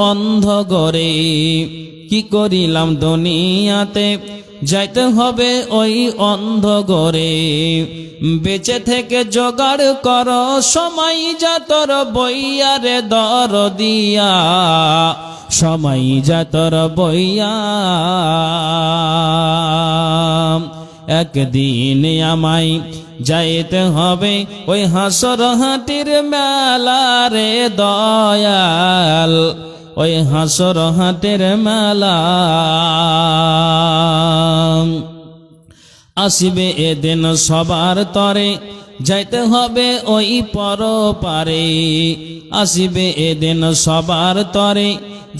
অন্ধ ঘরে, কি করিলাম দুনিয়াতে, যাইতে হবে ওই অন্ধ ঘরে। বেঁচে থেকে জোগাড় কর, সময় যা তোর বইয়া রে দর দিয়া, সময় যা তোর বইয়া। একদিন আমায় যাইতে হবে ওই হাসর হাটির মেলা রে দয়াল, ওই হাসর হাটের মেলা। আসিবে এদিন সবার তরে, যাইতে হবে ওই পরপারে। আসিবে এদিন সবার তরে,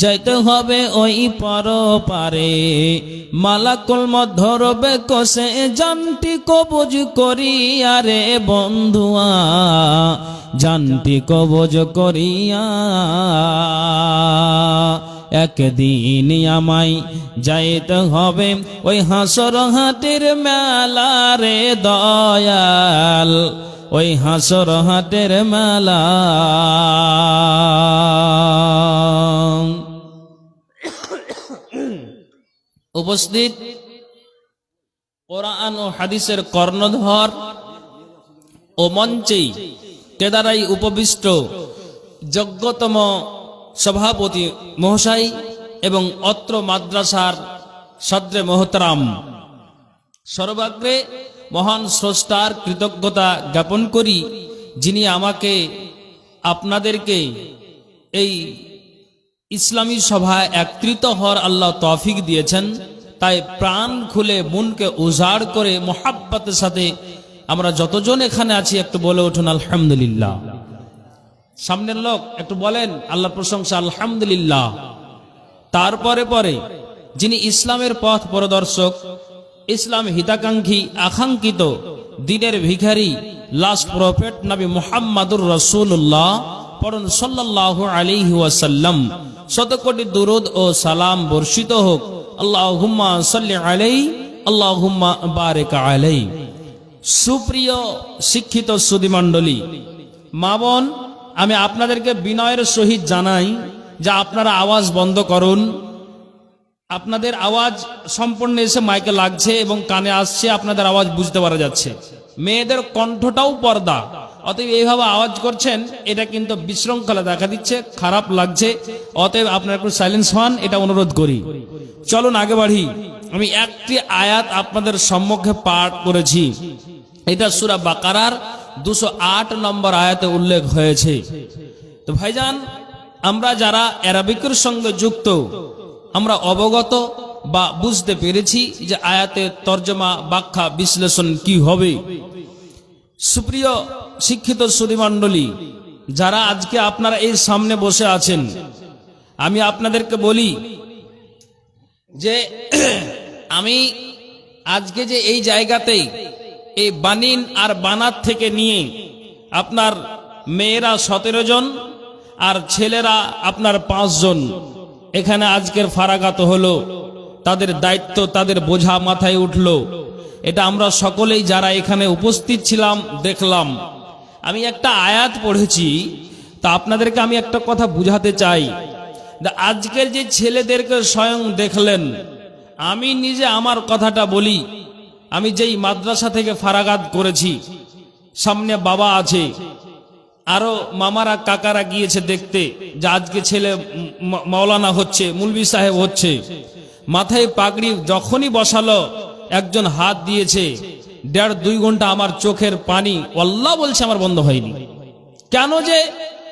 যাইতে হবে ওই পরপারে। মালাকুল মত ধরবে কষে, জানটি কবজ করিয়া রে বন্ধুয়া, জানটি কবজ করিয়া। একদিন আমায় যাইতে হবে ওই হাসর হাটের মেলা রে দয়াল, ওই হাসর হাটের মেলা। উপস্থিত কোরআন ও হাদিসের কর্ণধর ও মঞ্চেই কেদারাই উপবিষ্ট যোগ্যতম সভাপতি মহাশয় এবং অত্র মাদ্রাসার সদ্রে মোহতারাম, সর্বাগ্রে মহান স্রষ্টার কৃতজ্ঞতা জ্ঞাপন করি, যিনি আমাকে আপনাদেরকে এই ইসলামী সভায় একত্রিত হওয়ার আল্লাহ তৌফিক দিয়েছেন। তাই প্রাণ খুলে মনকে উজাড় করে মোহাব্বতের সাথে আমরা যতজন এখানে আছি একটু বলে উঠুন আলহামদুলিল্লাহ। সামনের লোক একটু বলেন আল্লাহর প্রশংসা আলহামদুলিল্লাহ। তারপরে পরে যিনি ইসলামের পথ প্রদর্শক, ইসলাম হিতাকাঙ্ক্ষী আকাঙ্ক্ষিত দিনের ভিখারি, লাস্ট প্রফেট নবী মুহাম্মাদুর রাসূলুল্লাহ পড়ুন সাল্লাল্লাহু আলাইহি ওয়াসাল্লাম। শত কোটি দুরূদ ও সালাম বর্ষিত হোক। আল্লাহুম্মা সাল্লি আলাইহি, আল্লাহুম্মা বারিক আলাইহি। সুপ্রিয় শিক্ষিত সুধীমণ্ডলী, মা বোন, আমি আপনাদেরকে বিনয়ের সহিত জানাই যে আপনারা আওয়াজ বন্ধ করুন। আপনাদের আওয়াজ সম্পূর্ণ এসে মাইকে লাগছে এবং কানে আসছে, আপনাদের আওয়াজ বুঝতে পারা যাচ্ছে। মেয়েদের কণ্ঠটাও পর্দা, অতএব এইভাবে আওয়াজ করছেন, এটা কিন্তু বিশৃঙ্খলা দেখা দিচ্ছে, খারাপ লাগছে। অতএব আপনারা একটু সাইলেন্স হন, এটা অনুরোধ করি। চলুন আগে বাড়ি। আমি একটি আয়াত আপনাদের সম্মুখে পাঠ করেছি, এটা সূরা বাকারার 208 নম্বর আয়াতে উল্লেখ হয়েছে। তো ভাইজান, আমরা যারা আরবিকের সঙ্গে যুক্ত, আমরা অবগত বা বুঝতে পেরেছি যে আয়াতের তর্জমা, ব্যাখ্যা, বিশ্লেষণ কি হবে। সুপ্রিয় শিক্ষিত সুধীমণ্ডলী, যারা আজকে আপনারা এই সামনে বসে আছেন, আমি আপনাদেরকে বলি যে আমি আজকে যে এই জায়গাতেই এই বানিন আর বানাত থেকে নিয়ে আপনার মেয়েরা 17 জন আর ছেলেরা আপনার 5 জন এখানে আজকের ফারাগাত হলো, তাদের দায়িত্ব, তাদের বোঝা মাথায় উঠলো। এটা আমরা সকলেই যারা এখানে উপস্থিত ছিলাম দেখলাম। আমি একটা আয়াত পড়েছি, তা আপনাদেরকে আমি একটা কথা বুঝাতে চাই। আজকের যে ছেলেদেরকে স্বয়ং দেখলেন, আমি নিজে আমার কথাটা বলি। আমি যেই মাদ্রাসা থেকে ফারাগাত করেছি, সামনে বাবা আছে, আরো মামারা কাকারা গিয়েছে দেখতে যে আজকে ছেলে মাওলানা হচ্ছে, মুলবি সাহেব হচ্ছে। মাথায় পাগড়ি যখনই বসালো, একজন হাত দিয়েছে, 1.5-2 ঘন্টা আমার চোখের পানি আল্লাহ বলছে আমার বন্ধ হয়নি। কেন যে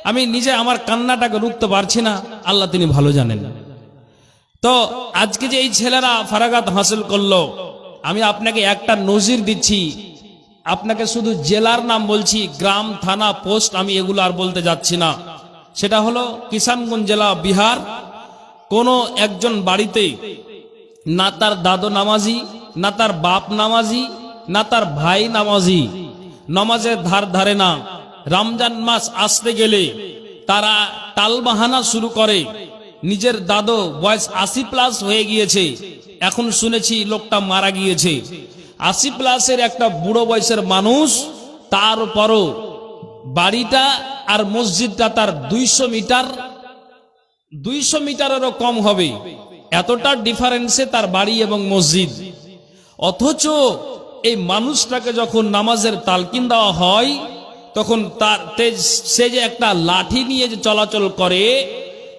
আমি নিজে আমার কান্নাটাকে রুখতে পারছি না, আল্লাহ তিনি ভালো জানেন। তো আজকে যে এই ছেলেরা ফারাগাত হাসিল করলো, আমি আপনাকে একটা নজির দিচ্ছি। আপনাকে শুধু জেলার নাম বলছি, গ্রাম, থানা, পোস্ট আমি এগুলো আর বলতে যাচ্ছি না। সেটা হলো কিষানগঞ্জ জেলা, বিহার। কোনো একজন বাড়িতে না তার দাদু নামাজি, না তার বাপ নামাজি, না তার ভাই নামাজি, নামাজের ধার ধারে না। রমজান মাস আসতে গেলে তারা টালবাহানা শুরু করে। নিজের দাদু বয়স 80+ হয়ে গিয়েছে, এখন শুনেছি লোকটা মারা গিয়েছে। 80+ একটা বুড়ো বয়সের মানুষ, তারপরও বাড়িটা আর মসজিদটা তার 200 মিটার 200 মিটারেরও কম হবে, এতটা ডিফারেন্সে তার বাড়ি এবং মসজিদ। অথচ এই মানুষটাকে যখন নামাজের তালকিন দেওয়া হয় তখন সে যে একটা লাঠি নিয়ে যে চলাচল করে,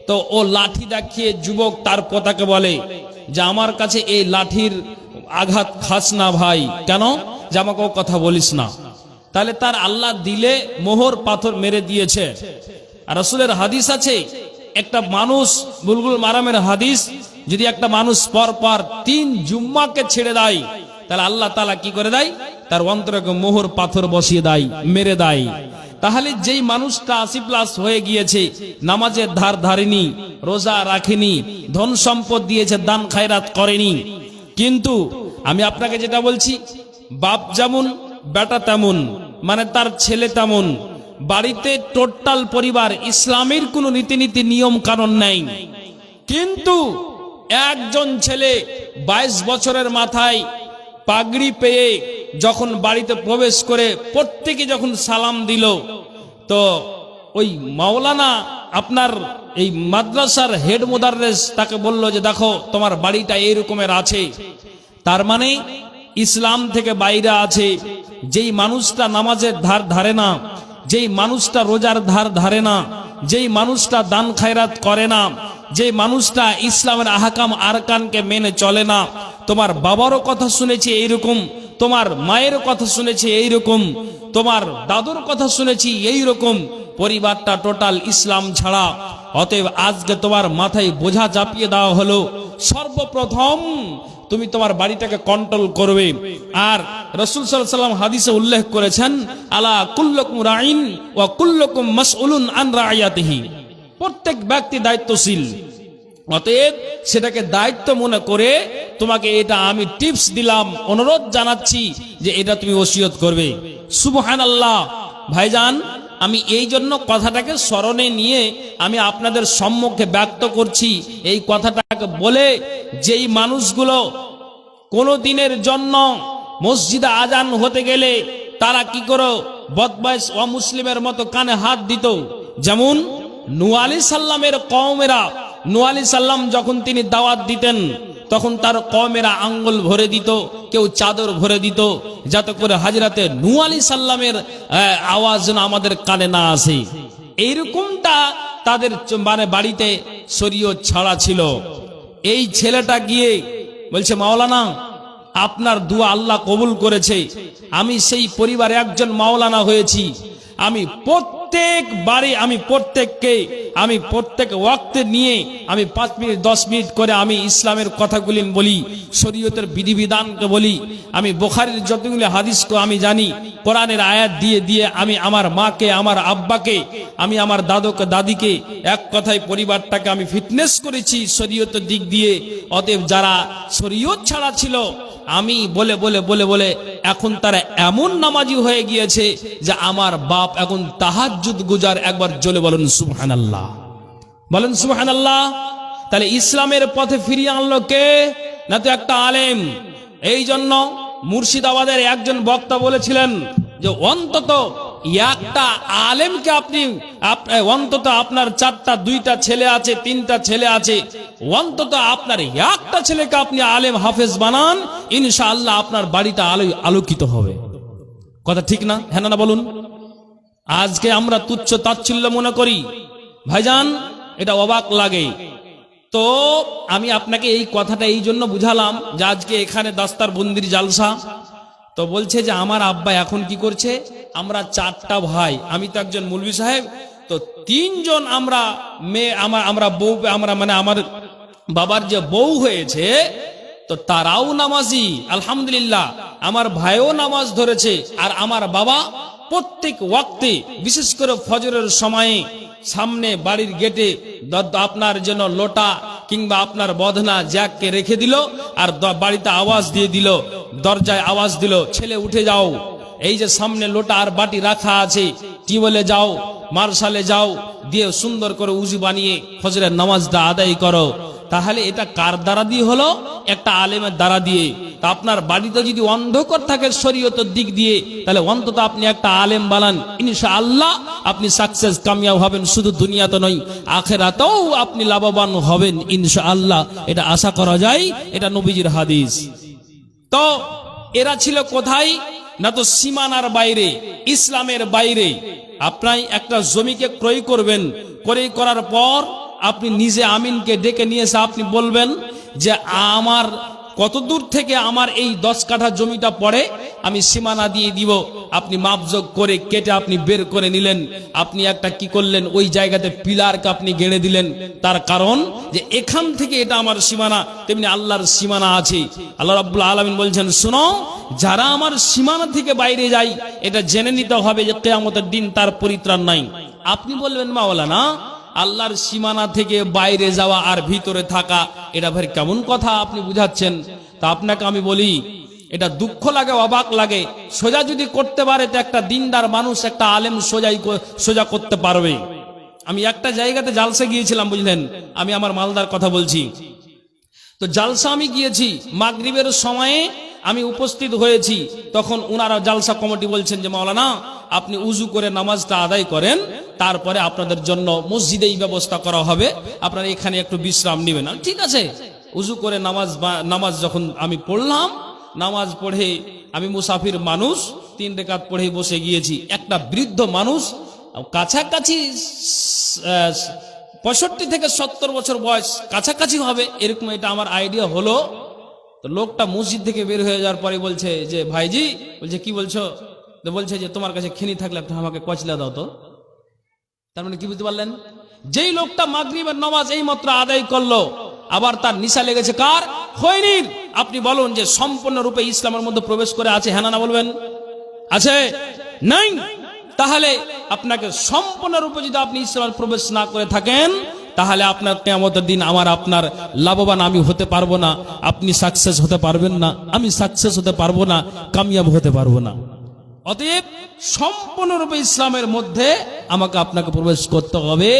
তো ও লাঠি দেখিয়ে যুবক তার পোতাকে বলে যে আমার কাছে এই লাঠির আঘাত খাস না ভাই, কেন যে আমাকে ও কথা বলিস না। তাহলে তার আল্লাহ দিলে মোহর পাথর মেরে দিয়েছে। আর রাসূলের হাদিস আছে, একটা মানুষ বুলবুল মারামের হাদিস, যদি একটা মানুষ পর পর 3 জুম্মাকে ছেড়ে দেয় তাহলে আল্লাহ তাআলা কি করে দেয়, তার অন্তরে মোহর পাথর বসিয়ে দেয়, মেরে দেয়। তাহলে যেই মানুষটা 80+ হয়ে গিয়েছে, নামাজের ধার ধারেনি, রোজা রাখেনি, ধন সম্পদ দিয়েছে, দান খায়রাত করেনি, কিন্তু আমি আপনাকে যেটা বলছি, বাপ যেমন বেটা তেমন, মানে তার ছেলে তেমন, বাড়িতে টোটাল পরিবার, ইসলামের কোনো রীতিনীতি নিয়ম কানুন নেই, কিন্তু একজন ছেলে 22 বছরের মাথায় পাগড়ি পেয়ে যখন বাড়িতে প্রবেশ করে প্রত্যেকে যখন সালাম দিল, তো ওই মাওলানা আপনার এই মাদ্রাসার হেড মুদাররিস তাকে বলল যে দেখো তোমার বাড়িটা এই রকমের আছে, তার মানে ইসলাম থেকে বাইরে আছে। যেই মানুষটা নামাজের ধার ধারে না, যেই মানুষটা রোজার ধার ধারে না, যেই মানুষটা দান খায়রাত করে না, যে মানুষটা ইসলামের আহকাম আরকানকে মেনে চলে না, তোমার বাবারও কথা শুনেছি এইরকম, তোমার মায়ের কথা শুনেছি এইরকম, তোমার দাদুর কথা শুনেছি এইরকম, পরিবারটা টোটাল ইসলাম ছাড়া। অতএব আজকে তোমার মাথায় বোঝা চাপিয়ে দেওয়া হলো, সর্বপ্রথম তুমি তোমার বাড়িটাকে কন্ট্রোল করবে। আর রাসূল সাল্লাল্লাহু আলাইহি ওয়াসাল্লাম হাদিসে উল্লেখ করেছেন, আলা কুল্লুকুম রাইন ওয়া কুল্লুকুম মাসউলুন আন রাইয়াতিহি, প্রত্যেক ব্যক্তি দায়িত্বশীল। অতএব সেটাকে দায়িত্ব মনে করে তোমাকে এটা আমি টিপস দিলাম, অনুরোধ জানাচ্ছি যে এটা তুমি ওসিয়ত করবে। সুবহানাল্লাহ। ভাইজান, আমি এই জন্য কথাটাকে স্মরণে নিয়ে আমি আপনাদের সম্মুখে ব্যক্ত করছি, এই কথাটাকে বলে যেই মানুষগুলো কোনো দিনের জন্য মসজিদে আজান হতে গেলে তারা কি করো, বদমাইশ অমুসলিমের মতো কানে হাত দিত। যেমন নূহ আলাইহিস সালামের কওমেরা, নূহ আলাইহিস সালাম যখন তিনি দাওয়াত দিতেন তখন তার কওমেরা আঙ্গুল ভরে দিত, কেউ চাদর ভরে দিত, যাতে করে হাজরাতে নূহ আলাইহিস সালামের আওয়াজ যেন আমাদের কানে না আসে। এইরকমটা তাদের মানে বাড়িতে শরীয়ত ছাড়া ছিল। এই ছেলেটা গিয়ে বলছে, মাওলানা আপনার দোয়া আল্লাহ কবুল করেছে, আমি সেই পরিবারে একজন মাওলানা হয়েছি, আমি প্রত্যেক বারে আমি প্রত্যেক ওয়াক্তে নিয়ে আমি 5 মিনিট 10 মিনিট করে আমি ইসলামের কথাগুলি বলি, শরীয়তের বিধিবিধানকে বলি, আমি বুখারীর যতগুলো হাদিসকে আমি জানি, কোরআনের আয়াত দিয়ে দিয়ে আমি আমার মাকে, আমার আব্বাকে, আমি আমার দাদুকে দাদিকে, এক কথায় পরিবারটাকে আমি ফিটনেস করেছি শরীয়তের দিক দিয়ে। অতএব যারা শরীয়ত ছাড়া ছিল, আমি বলে বলে বলে বলে এখন তারা এমন নামাজি হয়ে গিয়েছে যে আমার বাপ এখন তাহাজ্জুদ গুজার। একবার জোরে বলেন সুবহানাল্লাহ, বলেন সুবহানাল্লাহ। তাহলে ইসলামের পথে ফিরিয়ে আনলো কে? না তো একটা আলেম। এই জন্য মুর্শিদাবাদের একজন বক্তা বলেছিলেন যে অন্তত একটা আলেমকে আপনি অন্তত আপনার 4টা 2টা ছেলে আছে, 3টা ছেলে আছে, অন্তত আপনার একটা ছেলেকে আপনি আলেম হাফেজ বানান, ইনশাআল্লাহ আপনার বাড়িটা আলোকিত হবে। কথা ঠিক না? হ্যাঁ না বলুন। আজকে আমরা তুচ্ছ তাচ্ছিল্য মনে করি ভাইজান, এটা অবাক লাগে। তো আমি আপনাকে এই কথাটা এই জন্য বুঝালাম যে আজকে এখানে দাস্তার বন্দির জালসা। তো বলছে যে আমার আব্বা এখন কি করছে, আমরা 4টা ভাই, আমি তো একজন মৌলভী সাহেব, তো 3 জন আমরা মেয়ে, আমরা বউ, আমরা মানে আমার বাবার যে বউ হয়েছে তো তারাও নামাজি, আলহামদুলিল্লাহ। আমার ভাইও নামাজ ধরেছে, আর আমার বাবা প্রত্যেক ওয়াক্তে, বিশেষ করে ফজরের সময়ে সামনে বাড়ির গেটে আপনার জন্য লোটা কিংবা আপনার বদনা জ্যাককে রেখে দিল, আর বাড়িতে আওয়াজ দিয়ে দিল, দরজায় আওয়াজ দিল, ছেলে উঠে যাও, এই যে সামনে লোটা আর বাটি রাখা আছে, টিউবওয়েলে যাও, মার্শালে যাও, দিয়ে সুন্দর করে উজু বানিয়ে ফজরের নামাজটা আদায় করো। তাহলে এটা কার দ্বারা দিয়ে হলো? একটা আলেমের দ্বারা দিয়ে। তা আপনার বাড়িতে যদি অন্ধকার থাকে শরীয়তের দিক দিয়ে, তাহলে অন্তত আপনি একটা আলেম বানান, ইনশাআল্লাহ আপনি সাকসেস কামিয়াব হবেন। শুধু দুনিয়াতে নয়, আখিরাতেও আপনি লাভবান হবেন ইনশাআল্লাহ, এটা আশা করা যায়। এটা নবীজির হাদিস। তো এরা ছিল কোথায়? না তো সীমানার বাইরে, ইসলামের বাইরে। আপনি একটা জমিকে ক্রয় করবেন, ক্রয় করার পর আপনি নিজে আমিনকে ডেকে নিয়ে এসে আপনি বলবেন যে আমার কত দূর থেকে আমার এই 10 কাঠা জমিটা পড়ে, আমি সীমানা দিয়ে দিব। আপনি মাপযোগ করে কেটে আপনি বের করে নিলেন। আপনি একটা কি করলেন? ওই জায়গাতে পিলারকে আপনি গেড়ে দিলেন। তার কারণ যে এখান থেকে এটা আমার সীমানা, তেমনি আল্লাহর সীমানা আছে। আল্লাহ রাব্বুল আলামিন বলছেন, শুনো, যারা আমার সীমানা থেকে বাইরে যায় এটা জেনে নিতে হবে যে কিয়ামতের দিন তার পরিত্রাণ নাই। আপনি বলবেন, মাওলানা, আল্লাহর সীমানা থেকে বাইরে যাওয়া আর ভিতরে থাকা এটা ভাই কেমন কথা আপনি বুঝাচ্ছেন? তা আপনাকে আমি বলি, এটা দুঃখ লাগে, অবাক লাগে। সোজা যদি করতে পারে তো একটা দিনদার মানুষ, একটা আলেম সোজা করতে পারবে। আমি একটা জায়গাতে জালসা গিয়েছিলাম, বুঝলেন, আমি আমার মালদার কথা বলছি। তো জালসা আমি গিয়েছি, মাগরিবের সময়ে আমি উপস্থিত হয়েছি। তখন উনারা জালসা কমিটি বলছেন যে মাওলানা আপনি উজু করে নামাজটা আদায় করেন, তারপরে আপনাদের জন্য মসজিদেই ব্যবস্থা করা হবে, আপনারা এখানে একটু বিশ্রাম নেবেন। ঠিক আছে। উজু করে নামাজ যখন আমি পড়লাম, নামাজ পড়ে আমি মুসাফির মানুষ, 3 রাকাত পড়ে বসে গিয়েছি। একটা বৃদ্ধ মানুষ, কাছাকাছি 65 থেকে 70 বছর বয়স, কাছাকাছি হবে এরকম, এটা আমার আইডিয়া হলো। তো লোকটা মসজিদ থেকে বের হয়ে যাওয়ার পরে বলছে যে ভাইজি, বলছে কি বলছো? তো বলছে যে তোমার কাছে খিনি থাকলে আপনি আমাকে কচলা দাও তো। তার মানে কি বুঝতে পারলেন? যেই লোকটা মাগরিবের নামাজ এই মাত্র আদায় করলো, আবার তার নিশা লেগেছে কার? খৈনির। আপনি বলুন যে সম্পূর্ণরূপে ইসলামের মধ্যে প্রবেশ করে আছে? হ্যাঁ না বলবেন? আছে? নাই? তাহলে আপনাকে সম্পূর্ণরূপে যদি আপনি ইসলামে প্রবেশ না করে থাকেন, তাহলে আপনার কিয়ামতের দিন আমার আপনার লাভবান আমি হতে পারবো না, আপনি সাকসেস হতে পারবেন না, আমি সাকসেস হতে পারবো না, কামিয়াব হতে পারবো না। অতএব সম্পূর্ণরূপে ইসলামের মধ্যে আমাকে আপনাকে প্রবেশ করতে হবে,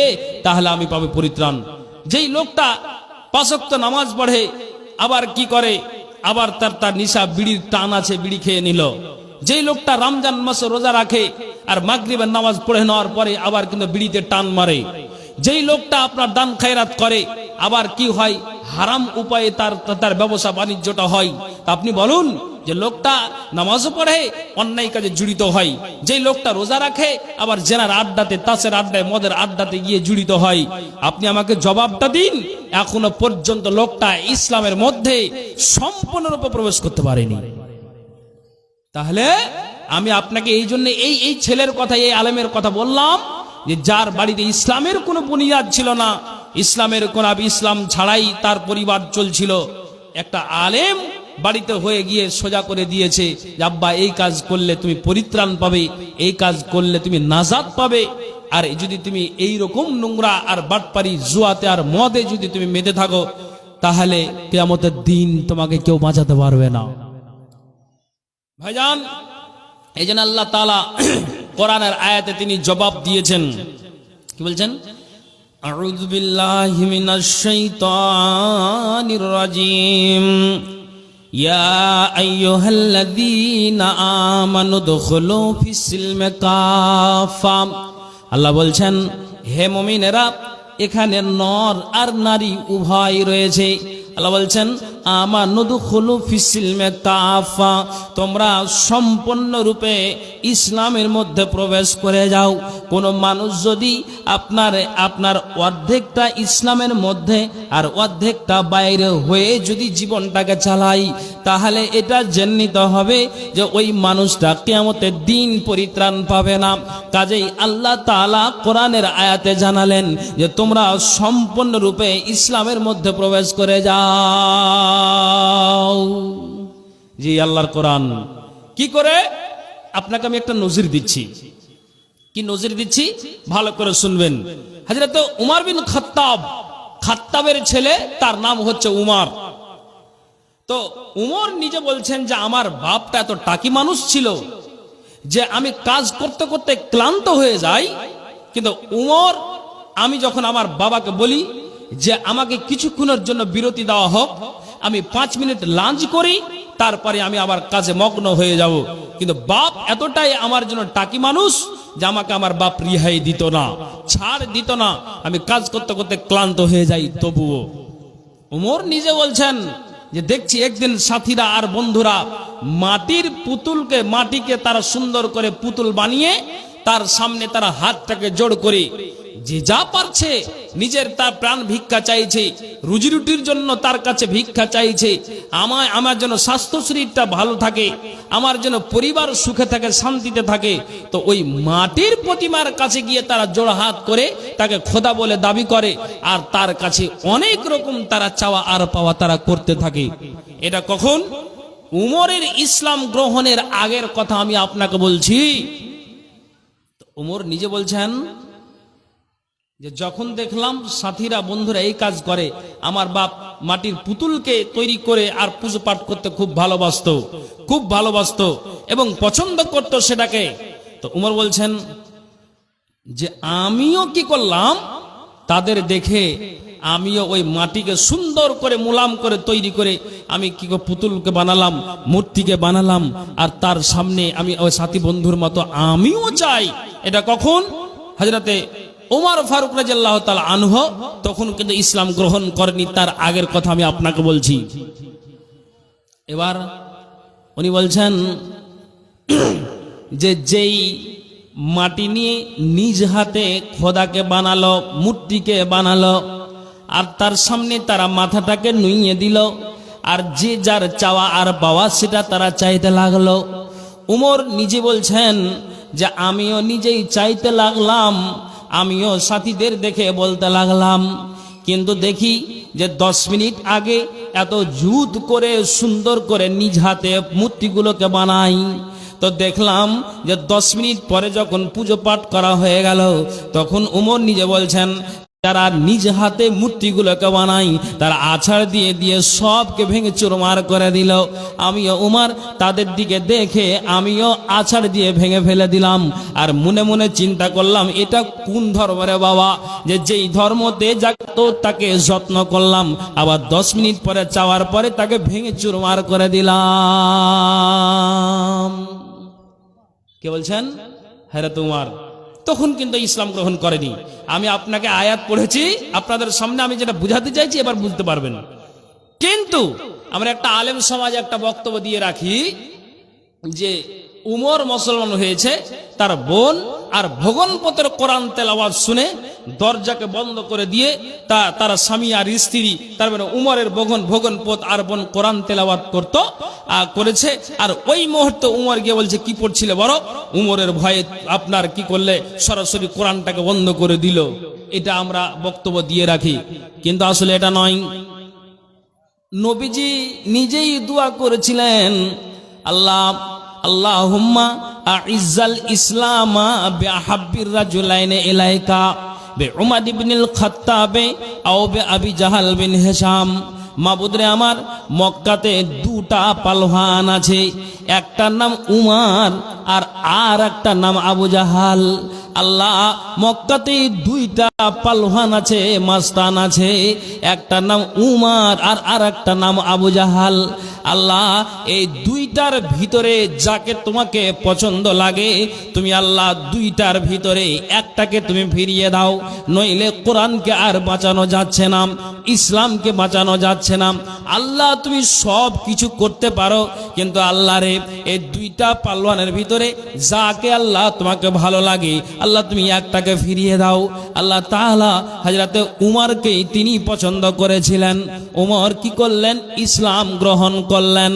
তাহলে আমি পাবো পরিত্রাণ। যেই লোকটা 5 ওয়াক্ত নামাজ পড়ে, আবার কি করে? আবার তার নিশা, বিড়ির টান আছে, বিড়ি খেয়ে নিল। যেই লোকটা রমজান মাসে রোজা রাখে আর মাগরিবের নামাজ পড়ে নেওয়ার পরে আবার কিন্তু বিড়িতে টান মারে। যেই লোকটা আপনার দান খায়রাত করে, আবার কি হয়? হারাম উপায়ে তার ব্যবসা বাণিজ্যটা হয়। তা আপনি বলুন যে লোকটা নামাজও পড়ে, অন্যায় কাজে জড়িত হয়। যেই লোকটা রোজা রাখে, আবার জেনার আড্ডাতে, তাসের আড্ডায়, মদের আড্ডাতে গিয়ে জড়িত হয়। আপনি আমাকে জবাবটা দিন, এখনো পর্যন্ত লোকটা ইসলামের মধ্যে সম্পূর্ণরূপে প্রবেশ করতে পারেনি। তাহলে আমি আপনাকে এই জন্য এই ছেলের কথা, এই আলেমের কথা বললাম, যে যার বাড়িতে ইসলামের কোনো বুনিয়াদ ছিল না, ইসলাম ছাড়াই তার পরিবার চলছিল, একটা আলেম বাড়িতে হয়ে গিয়ে সোজা করে দিয়েছে যে আব্বা এই কাজ করলে তুমি পরিত্রাণ পাবে, এই কাজ করলে তুমি নাজাত পাবে। আর যদি তুমি এই রকম নোংরা আর বাটপারি, জুয়াতে আর মদে যদি তুমি মেতে থাকো, তাহলে কিয়ামতের দিন তোমাকে কেউ বাঁচাতে পারবে না। ভাইজান, এই জন্য আল্লাহ তাআলা কোরআনের আয়াতে তিনি জবাব দিয়েছেন। কি বলছেন? আউযু বিল্লাহি মিনাশ শাইতানির রাজিম। ইয়া আইয়ুহাল্লাযীনা আমানু দুখুলু ফিস-সিলমি কাফা। আল্লাহ বলছেন, হে মুমিনেরা, এখানে নর আর নারী উভয় রয়েছে। আল্লাহ বলছেন, আমানু দুখুলু ফিস-সিলমি কাফা, তোমরা সম্পূর্ণরূপে ইসলামের মধ্যে প্রবেশ করে যাও। কোন মানুষ যদি আপনার অর্ধেকটা ইসলামের মধ্যে আর অর্ধেকটা বাইরে হয়ে যদি জীবনটাকে চালাই, তাহলে এটা জেনে নিতে হবে যে ওই মানুষটা কিয়ামতের দিন পরিত্রাণ পাবে না। কাজেই আল্লাহ তাআলা কোরআনের আয়াতে জানালেন যে তোমরা সম্পূর্ণরূপে ইসলামের মধ্যে প্রবেশ করে যাও। জি, আল্লাহর কোরআন। কি করে? আপনাকে আমি একটা নজির দিচ্ছি। কি নজির দিচ্ছি? ভালো করে শুনবেন। হযরত উমর বিন খাত্তাবের ছেলে, তার নাম হচ্ছে উমর। তো উমর নিজে বলছেন যে আমার বাপটা এত টাকি মানুষ ছিল যে আমি কাজ করতে করতে ক্লান্ত হয়ে যাই, কিন্তু উমর, আমি যখন আমার বাবাকে বলি যে আমাকে কিছুক্ষণের জন্য বিরতি দেওয়া হোক, আমি 5 মিনিট লাঞ্চ করি, তারপরে আমি আবার কাজে মগ্ন হয়ে যাব। কিন্তু বাপ এতটাই আমার জন্য টাকি মানুষ যে আমাকে আমার বাপ রিহাই দিত না, ছাড় দিত না। আমি কাজ করতে করতে ক্লান্ত হয়ে যাই তবুও। উমর নিজে বলছেন যে দেখছি একদিন সাথীরা আর বন্ধুরা মাটির পুতুলকে, মাটিকে তারা সুন্দর করে পুতুল বানিয়ে তার সামনে তারা হাতটাকে জোড় করে যে যা পারছে নিজের তার প্রাণ ভিক্ষা চাইছে, রুজি রুটির জন্য তার কাছে ভিক্ষা চাইছে। আমার জন্য স্বাস্থ্য শরীরটা ভালো থাকে, আমার জন্য পরিবার সুখে থাকে, শান্তিতে থাকে। তো ওই মাটির প্রতিমার কাছে গিয়ে তারা জোড় হাত করে তাকে খোদা বলে দাবি করে, আর তার কাছে অনেক রকম তারা চাওয়া আর পাওয়া তারা করতে থাকে। এটা কখন? উমরের ইসলাম গ্রহণের আগের কথা আমি আপনাকে বলছি। উমর নিজে বলছেন যে যখন দেখলাম সাথীরা বন্ধুরা এই কাজ করে, আমার বাপ মাটির পুতুলকে তৈরি করে আর পুজো পাঠ করতে খুব ভালোবাসতো, খুব ভালোবাসতো এবং পছন্দ করত সেটাকে। তো উমর বলছেন যে আমিও কি করলাম, তাদের দেখে আমিও ওই মাটিকে সুন্দর করে মোলাম করে তৈরি করে আমি কি পুতুলকে বানালাম, মূর্তিকে বানালাম, আর তার সামনে আমি ওই সাথী বন্ধুর মতো আমিও চাই। এটা কখন? হযরতে ওমর ফারুক রাদিয়াল্লাহু তাআলা আনহু তখন কিন্তু ইসলাম গ্রহণ করেনি, তার আগের কথা আমি আপনাকে বলছি। এবার উনি বলছেন যে যেই মাটি নিয়ে নিজ হাতে খোদাকে বানালো, মূর্তিকে বানালো, আর তার সামনে তারা মাথাটাকে নুইয়ে দিল, আর যে যার চাওয়া আর পাওয়া সেটা তারা চাইতে লাগলো। উমর নিজে বলছেন যে আমিও নিজেই চাইতে লাগলাম, আমিও সাথীদের দেখে বলতে লাগলাম। কিন্তু দেখি যে 10 মিনিট আগে এত জুত করে সুন্দর করে নিজ হাতে মূর্তিগুলোকে বানাই, তো দেখলাম যে 10 মিনিট পরে যখন পুজো পাঠ করা হয়ে গেল, তখন উমর নিজে বলছেন যারা নিজ হাতে মূর্তিগুলোকে বানাই তারা আছাড় দিয়ে দিয়ে সবকে ভেঙে চুরমার করে দিল। আমিও উমর তাদের দিকে দেখে আমিও আছাড় দিয়ে ভেঙে ফেলে দিলাম। আর মনে মনে চিন্তা করলাম এটা কোন ধর্ম রে বাবা, যে যেই ধর্মতে যাতো তাকে যত্ন করলাম, আবার 10 মিনিট পরে চাওয়ার পরে তাকে ভেঙে চুরমার করে দিলাম। কে বলছেন? হযরত উমর তখন কিন্তু ইসলাম গ্রহণ করেনি। আমি আপনাকে আয়াত পড়েছি, আপনাদের সামনে আমি যেটা বুঝাতে চাইছি এবার বুঝতে পারবেন। কিন্তু আমরা একটা আলেম সমাজে একটা বক্তব্য দিয়ে রাখি যে উমর মুসলমান হয়েছে, তার বোন আর ভগনপতের কোরআন তেলাওয়াত শুনে দরজাকে বন্ধ করে দিয়ে তারা স্বামী আর স্ত্রী, তার মানে উমরের ভগনপত আর বোন কোরআন তেলাওয়াত করেছে। আর ওই মুহূর্তে উমর গিয়ে বলছে কি পড়ছিলে বড়? উমরের ভয়ে আপনার কি করলে সরাসরি কোরআনটাকে বন্ধ করে দিল। এটা আমরা বক্তব্য দিয়ে রাখি, কিন্তু আসলে এটা নয়। নবীজি নিজেই দোয়া করেছিলেন, আল্লাহুম্মা আইজ্জাল ইসলামা বিআহাব্বির রাজুলাইনি ইলাইকা বিউমার ইবনুল খাত্তাব আও বিআবি জাহাল বিন হিশাম। মাবুদ রে আমার, মক্কাতে দুটা পালোয়ান আছে, একটার নাম উমার আর একটার নাম আবু জাহাল। আল্লাহ, মক্কাতে দুইটা পালোয়ান আছে, মাস্তান আছে, একটার নাম উমার আর একটা নাম আবু জাহাল। আল্লাহ, এই দুইটার ভিতরে যাকে তোমাকে পছন্দ লাগে তুমি আল্লাহ দুইটার ভিতরে একটাকে তুমি ফিরিয়ে দাও, নইলে কোরআনকে আর বাঁচানো যাচ্ছে না, ইসলামকে বাঁচানো যাচ্ছে না। আল্লাহ তুমি সব কিছু করতে পারো, কিন্তু আল্লাহ রে এই দুইটা পালোয়ানের ভিতরে যাকে আল্লাহ তোমাকে ভালো লাগে আল্লাহ তুমি একটাকে ফিরিয়ে দাও। আল্লাহ তাআলা হযরতে উমরকে তিনি পছন্দ করেছিলেন। উমর কি করলেন? ইসলাম গ্রহণ করলেন।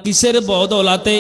কিসের বদৌলতে?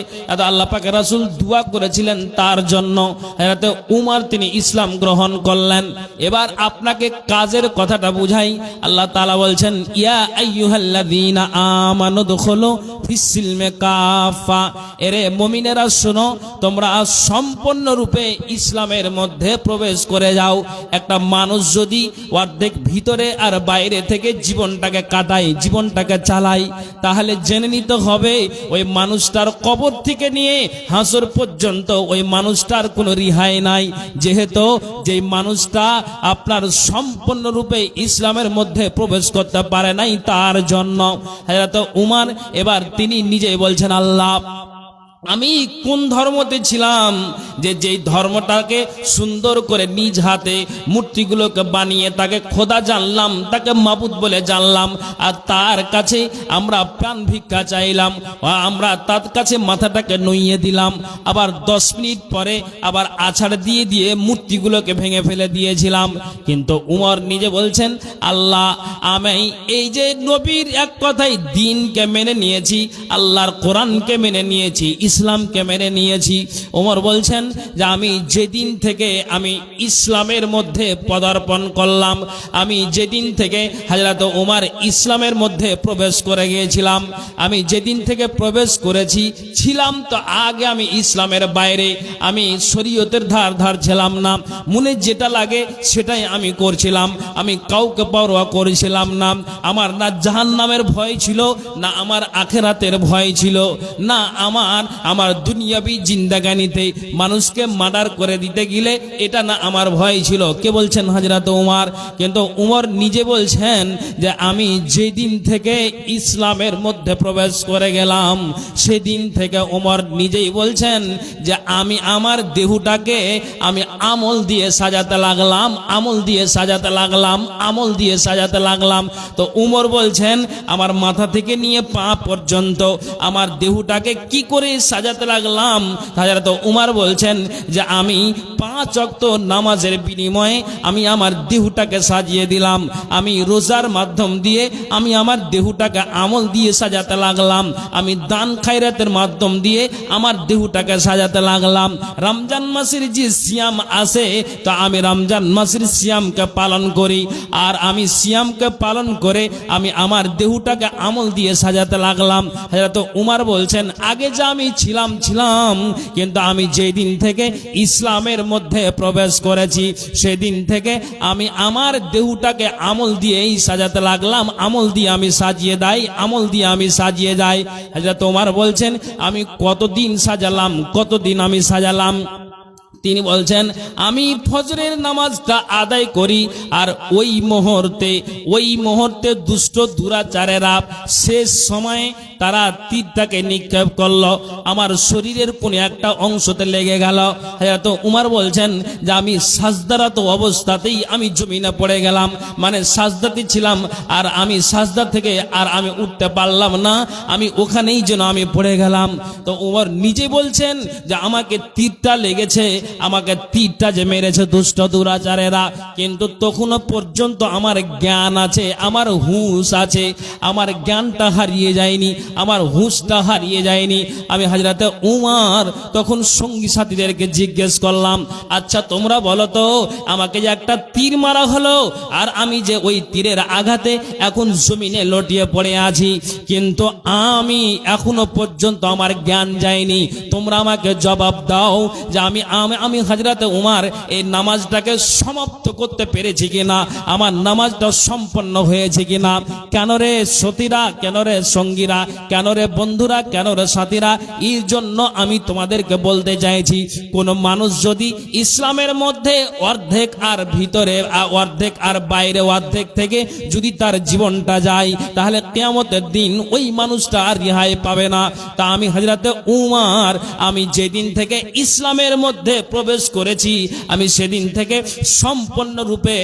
আল্লাহ পাকের রাসূল দোয়া করেছিলেন তার জন্য, হযরতে উমর তিনি ইসলাম গ্রহণ করলেন। এবার আপনাকে কাজের কথাটা বুঝাই। আল্লাহ তাআলা বলছেন, ইয়া আইয়ুহাল্লাযীনা আমানু দুখুলু ফিস-সিলমি কাফা। এরে মুমিনেরা শোনো, তোমরা সম্পূর্ণরূপে ইসলামের মধ্যে প্রবেশ করে যাও। একটা মানুষ যদি অর্ধেক ভিতরে আর বাইরে থেকে জীবনটাকে কাটায়, জীবনটাকে চালায়, তাহলে জেনে নিতে হবে ওই মানুষটার কবর থেকে নিয়ে হাসর পর্যন্ত ওই মানুষটার কোনো রিহাই নাই, যেহেতু যেই মানুষটা আপনার সম্পূর্ণরূপে ইসলামের মধ্যে প্রবেশ করতে পারে নাই তার জন্য। হযরত উমর এবার তিনি নিজেই বলছেন, আল্লাহ আমি কোন ধর্মতে ছিলাম যে যেই ধর্মটাকে সুন্দর করে নিজ হাতে মূর্তিগুলোকে বানিয়ে তাকে খোদা জানলাম, তাকে মাবুদ বলে জানলাম, আর তার কাছে আমরা প্রাণ ভিক্ষা চাইলাম, আমরা তার কাছে মাথাটাকে নুইয়ে দিলাম, আবার 10 মিনিট পরে আবার আছাড় দিয়ে দিয়ে মূর্তিগুলোকে ভেঙে ফেলে দিয়েছিলাম। কিন্তু উমর নিজে বলছেন, আল্লাহ আমি এই যে নবীর এক কথাই দ্বীনকে মেনে নিয়েছি, আল্লাহর কোরআনকে মেনে নিয়েছি, ইসলামকে মেনে নিয়েছি। ওমর বলছেন যে আমি যেদিন থেকে আমি ইসলামের মধ্যে পদার্পণ করলাম, আমি যেদিন থেকে হযরত ওমর ইসলামের মধ্যে প্রবেশ করে গিয়েছিলাম, আমি যেদিন থেকে প্রবেশ করেছি ছিলাম তো আগে আমি ইসলামের বাইরে, আমি শরীয়তের ধার ছিলাম না, মনে যেটা লাগে সেটাই আমি করছিলাম, আমি কাউকে পরোয়া করেছিলাম না, আমার না জাহান্নামের ভয় ছিল, না আমার আখিরাতের ভয় ছিল, না আমার দুনিয়াবি জিন্দাগানিতে মানুষকে মার্ডার করে দিতে গেলে এটা না আমার ভয় ছিল। কে বলছেন? হযরত উমর। কিন্তু উমর নিজে বলছেন যে আমি যেদিন থেকে ইসলামের মধ্যে প্রবেশ করে গেলাম সেদিন থেকে উমর নিজেই বলছেন যে আমি আমার দেহটাকে আমি আমল দিয়ে সাজাতে লাগলাম, আমল দিয়ে সাজাতে লাগলাম, আমল দিয়ে সাজাতে লাগলাম। তো উমর বলছেন আমার মাথা থেকে নিয়ে পা পর্যন্ত আমার দেহটাকে কি করে সাজাতে লাগলাম। হযরত উমর বলছেন যে আমি 5 ওয়াক্ত নামাজের বিনিময়ে আমি আমার দেহটাকে সাজিয়ে দিলাম, আমি রোজার মাধ্যম দিয়ে আমি আমার দেহটাকে আমল দিয়ে সাজাতে লাগলাম, আমি দান খায়রাতের মাধ্যম দিয়ে আমার দেহটাকে সাজাতে লাগলাম। রমজান মাসের যে সিয়াম আসে তা আমি রমজান মাসের সিয়ামকে পালন করি, আর আমি সিয়ামকে পালন করে আমি আমার দেহটাকে আমল দিয়ে সাজাতে লাগলাম। হযরত উমর বলছেন আগে যা আমি ছিলাম কিন্তু আমি যেদিন থেকে ইসলামের মধ্যে প্রবেশ করেছি সেদিন থেকে আমি আমার দেহটাকে আমল দিয়েই সাজাতে লাগলাম, আমল দিয়ে আমি সাজিয়ে দেই, আমল দিয়ে আমি সাজিয়ে যাই। হযরত ওমর বলছেন আমি কতদিন সাজালাম, কতদিন আমি সাজালাম। তিনি বলছেন আমি ফজরের নামাজটা আদায় করি, আর ওই মুহূর্তে দুষ্ট দুরাচারেরা শেষ সময়ে তারা তীরটাকে নিক্ষেপ করলো, আমার শরীরের কোন একটা অংশতে লেগে গেল। হযরত উমর বলছেন যে আমি সাজদারত অবস্থাতেই আমি জমিনে পড়ে গেলাম, মানে সাজদাতে ছিলাম আর আমি সাজদা থেকে আর আমি উঠতে পারলাম না, আমি ওখানেই যেন আমি পড়ে গেলাম। তো উমর নিজে বলছেন যে আমাকে তীরটা লেগেছে, আমাকে তীরটা যে মেরেছে দুষ্ট দুরাচারেরা, কিন্তু তখনও পর্যন্ত আমার জ্ঞান আছে, আমার হুঁশ আছে, আমার জ্ঞানটা হারিয়ে যায়নি, আমার হুঁশটা হারিয়ে যায়নি। আমি হযরতে উমর তখন সঙ্গী সাথীদেরকে জিজ্ঞেস করলাম, আচ্ছা তোমরা বলো তো আমাকে যে একটা তীর মারা হলো আর আমি যে ওই তীরের আঘাতে এখন জমিনে লটিয়ে পড়ে আছি, কিন্তু আমি এখনো পর্যন্ত আমার জ্ঞান যায়নি, তোমরা আমাকে জবাব দাও যে আমি হযরতে উমর এই নামাজটাকে সমাপ্ত করতে পেরেছি কিনা, আমার নামাজটা সম্পন্ন হয়েছে কিনা। কেন রে সতীরা, কেন রে সঙ্গীরা, কেন রে বন্ধুরা, কেন রে সাথীরা, এর জন্য আমি তোমাদেরকে বলতে চাইছি কোন মানুষ যদি ইসলামের মধ্যে অর্ধেক আর ভিতরে অর্ধেক আর বাইরে অর্ধেক থেকে যদি তার জীবনটা যায় তাহলে কিয়ামতের দিন ওই মানুষটা আর রেহাই পাবে না। তা আমি হযরতে উমর আমি যেদিন থেকে ইসলামের মধ্যে প্রবেশ করেছি আমি সেদিন থেকে সম্পূর্ণরূপে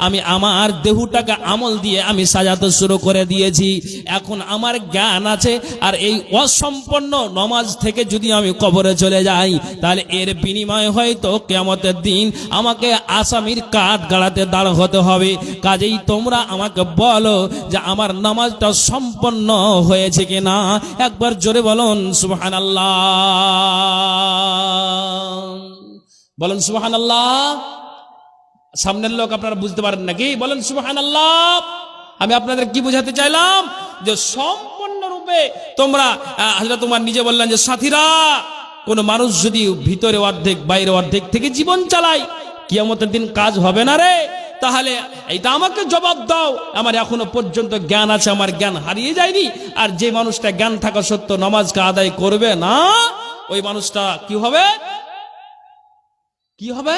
আমি আমার দেহটাকে আমল দিয়ে আমি সাজাতে শুরু করে দিয়েছি। এখন আমার জ্ঞান আছে, আর এই অসম্পন্ন নামাজ থেকে যদি আমি কবরে চলে যাই তাহলে এর বিনিময়ে হয়তো কিয়ামতের দিন আমাকে আসামির কাঠ গাড়াতে দাঁড় হতে হবে। কাজেই তোমরা আমাকে বলো যে আমার নামাজটা সম্পন্ন হয়েছে কিনা। একবার জোরে বলুন সুবহানাল্লাহ, বলুন সুবহানাল্লাহ। সামনের লোক আপনারা বুঝতে পারেন নাকি? বলেন সুবহানাল্লাহ। আমি আপনাদের কি বোঝাতে চাইলাম যে সম্পূর্ণরূপে তোমরা হযরত উমর নিজে বললেন যে সাথীরা কোন মানুষ যদি ভিতরে অর্ধেক বাইরে অর্ধেক থেকে জীবন চালায় কিয়ামতের দিন কাজ হবে না রে। তাহলে এটা আমাকে জবাব দাও। আমার এখনো পর্যন্ত জ্ঞান আছে, আমার জ্ঞান হারিয়ে যায়নি। আর যে মানুষটা জ্ঞান থাকা সত্ত্বেও নামাজকে আদায় করবে না, ওই মানুষটা কি হবে? কি হবে?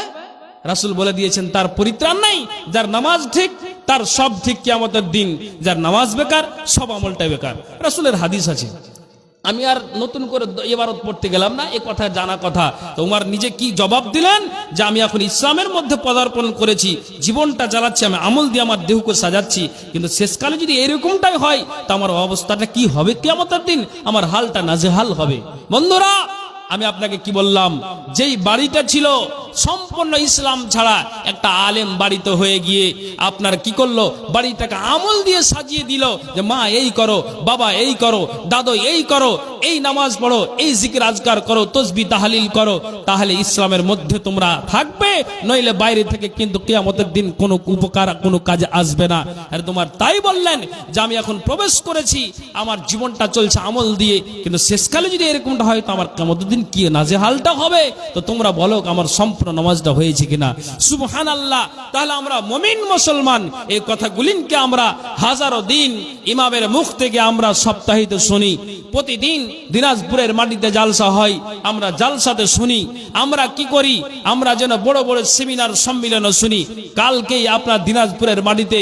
রাসূল বলে দিয়েছেন তার পরিত্রাণ নাই। যার নামাজ ঠিক তার সব ঠিক কিয়ামতের দিন, যার নামাজ বেকার সব আমলটাই বেকার। রাসূলের হাদিস আছে, আমি আর নতুন করে ইবারত পড়তে গেলাম না, এই কথা জানা কথা। তো উমর নিজে কি জবাব দিলেন যে আমি এখন ইসলামের মধ্যে পদার্পণ করেছি, জীবনটা চালাচ্ছি, আমি আমল দিয়ে আমার দেহকে সাজাচ্ছি, কিন্তু শেষকালে যদি এরকমটাই হয় তা আমার অবস্থাটা কি হবে কিয়ামতের দিন? আমার হালটা নাজেহাল হবে। বন্ধুরা, আমি আপনাকে কি বললাম, যেই বাড়িটা ছিল সম্পূর্ণ ইসলাম ছাড়া, একটা আলেম বাড়িতে হয়ে গিয়ে আপনার কি করলো, বাড়িটাকে আমল দিয়ে সাজিয়ে দিল যে মা এই করো, বাবা এই করো, দাদু এই করো, এই নামাজ পড়ো, এই জিকির আজকার করো, তসবিহ তাহলিল করো, তাহলে ইসলামের মধ্যে তোমরা থাকবে, নইলে বাইরে থেকে কিন্তু কিয়ামতের দিন কোনো উপকার কোনো কাজে আসবে না। আর তোমার তাই বললেন যে আমি এখন প্রবেশ করেছি, আমার জীবনটা চলছে আমল দিয়ে, কিন্তু শেষকালে যদি এরকমটা হয় তো আমার কিয়ামতের দিন কি নাজেহালটা হবে? তো তোমরা বলো আমার সম্পূর্ণ নামাজটা হয়েছে কিনা। সুবহানাল্লাহ। তাহলে আমরা মুমিন মুসলমান এই কথাগুলিকে আমরা হাজারো দিন ইমামের মুখ থেকে আমরা সপ্তাহিত শুনি। প্রতিদিন দিনাজপুরের মাটিতে জালসা হয়, আমরা জালসাতে শুনি। আমরা কি করি, আমরা যেন বড় বড় সেমিনার সম্মেলন শুনি। কালকেই আপনার দিনাজপুরের মাটিতে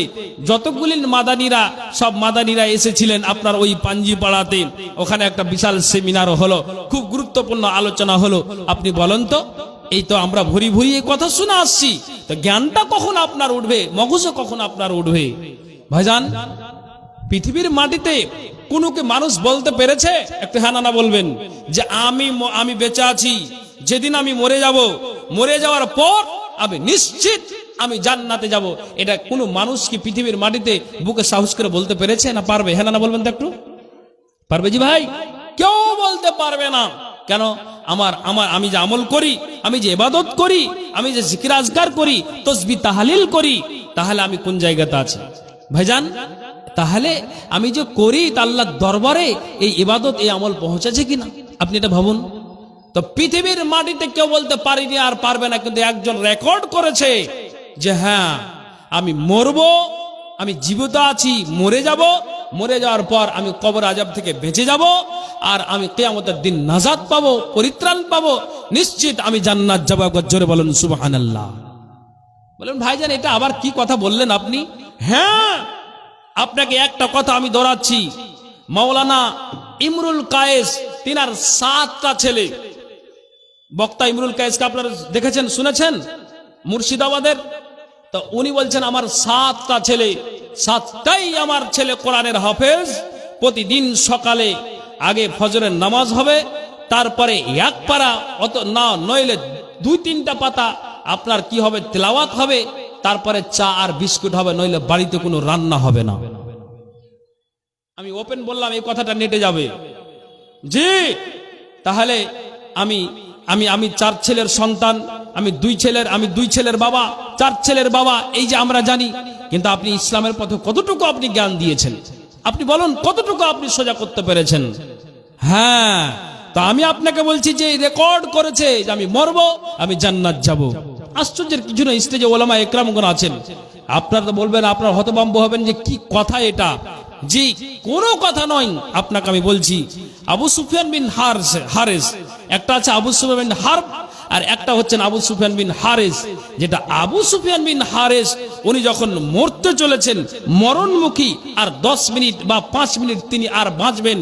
যতগুলি মাদানীরা, সব মাদানীরা এসেছিলেন আপনার ওই পাঞ্জিপাড়াতে, ওখানে একটা বিশাল সেমিনার হলো, খুব গুরুত্বপূর্ণ আলোচনা হলো। আপনি বলেন তো, এই তো আমরা ভরি ভরি এই কথা শুনে আসছি, তো জ্ঞানটা কখন আপনার উঠবে, মগজও কখন আপনার উঠবে? ভাইজান, পৃথিবীর মাটিতে কোনো কি মানুষ বলতে পেরেছে, একটু হ্যাঁ না বলবেন, যে আমি বেঁচে আছি, যেদিন আমি মরে যাব, মরে যাওয়ার পর আমি নিশ্চিত আমি জান্নাতে যাব? এটা কোনো মানুষ কি পৃথিবীর মাটিতে বুকে সাহস করে বলতে পেরেছে না পারবে? হ্যাঁ না বলবেন তো একটু। পারবে জি ভাই? কেউ বলতে পারবে না। কেন? আমি যে আমল করি, আমি যে ইবাদত করি, আমি যে জিকির আজকার করি, তসবিহ তাহলিল করি, তাহলে আমি কোন জায়গাতে আছি ভাইজান? তাহলে আমি যে করি তা আল্লাহর দরবারে এই ইবাদত, এই আমল পৌঁছেছে কিনা আপনি এটা ভাবুন তো। পৃথিবীর মাটিতে কেউ বলতে পারিনি আর পারবে না, কিন্তু একজন রেকর্ড করেছে যে হ্যাঁ আমি মরবো, আমি জীবিত আছি, মরে যাব, মরে যাওয়ার পর আমি কবর আযাব থেকে বেঁচে যাব, আর আমি কিয়ামতের দিন নাজাত পাবো, পরিত্রাণ পাবো, নিশ্চিত আমি জান্নাত যাব। একবার জোরে বলেন সুবহানাল্লাহ। বলেন ভাইজান এটা আবার কি কথা বললেন আপনি? হ্যাঁ, আপনাকে একটা কথা আমি দৌড়াচ্ছি। মাওলানা ইমরুল কায়েস, তিনার 7টা ছেলে। বক্তা ইমরুল কায়েসকে আপনারা দেখেছেন, শুনেছেন, মুর্শিদাবাদের। তো উনি বলছেন আমার 7টা ছেলে, 7টাই আমার ছেলে কোরআনের হাফেজ। প্রতিদিন সকালে আগে ফজরের নামাজ হবে, তারপরে এক পারা, অত না নইলে 2-3টা পাতা আপনার কি হবে, তেলাওয়াত হবে, তারপরে চা আর বিস্কুট হবে, নইলে বাড়িতে কোনো রান্না হবে না। আমি ওপেন বললাম, এই কথাটা নেটে যাবে জি। তাহলে আমি আমি আমি 4 ছেলের সন্তান, আমি 2 ছেলের বাবা, 4 ছেলের বাবা, এই যে আমরা জানি। কিন্তু আপনি ইসলামের পথে কতটুকু আপনি জ্ঞান দিয়েছেন? আপনি বলুন কতটুকু আপনি সোজা করতে পেরেছেন? হ্যাঁ, তা আমি আপনাকে বলছি যে রেকর্ড করেছে যে আমি মরবো, আমি জান্নাত যাব। আশ্চর্যের কিছু না, স্টেজে ওলামা একরামগণ আছেন। আপনারা তো বলবেন, আপনারা হতভম্ব হবেন যে কি কথা এটা। জি, কোনো কথা নয়। আপনাকে আমি বলছি, আবু সুফিয়ান বিন হারেস, একটা আছে আবু সুফিয়ান বিন হারব, আর একটা হচ্ছেন আবু সুফিয়ান বিন হারেস। যেটা আবু সুফিয়ান বিন হারেস, উনি যখন মরতে চলেছেন, মরণমুখী, আর 10 মিনিট বা 5 মিনিট তিনি আর বাঁচবেন,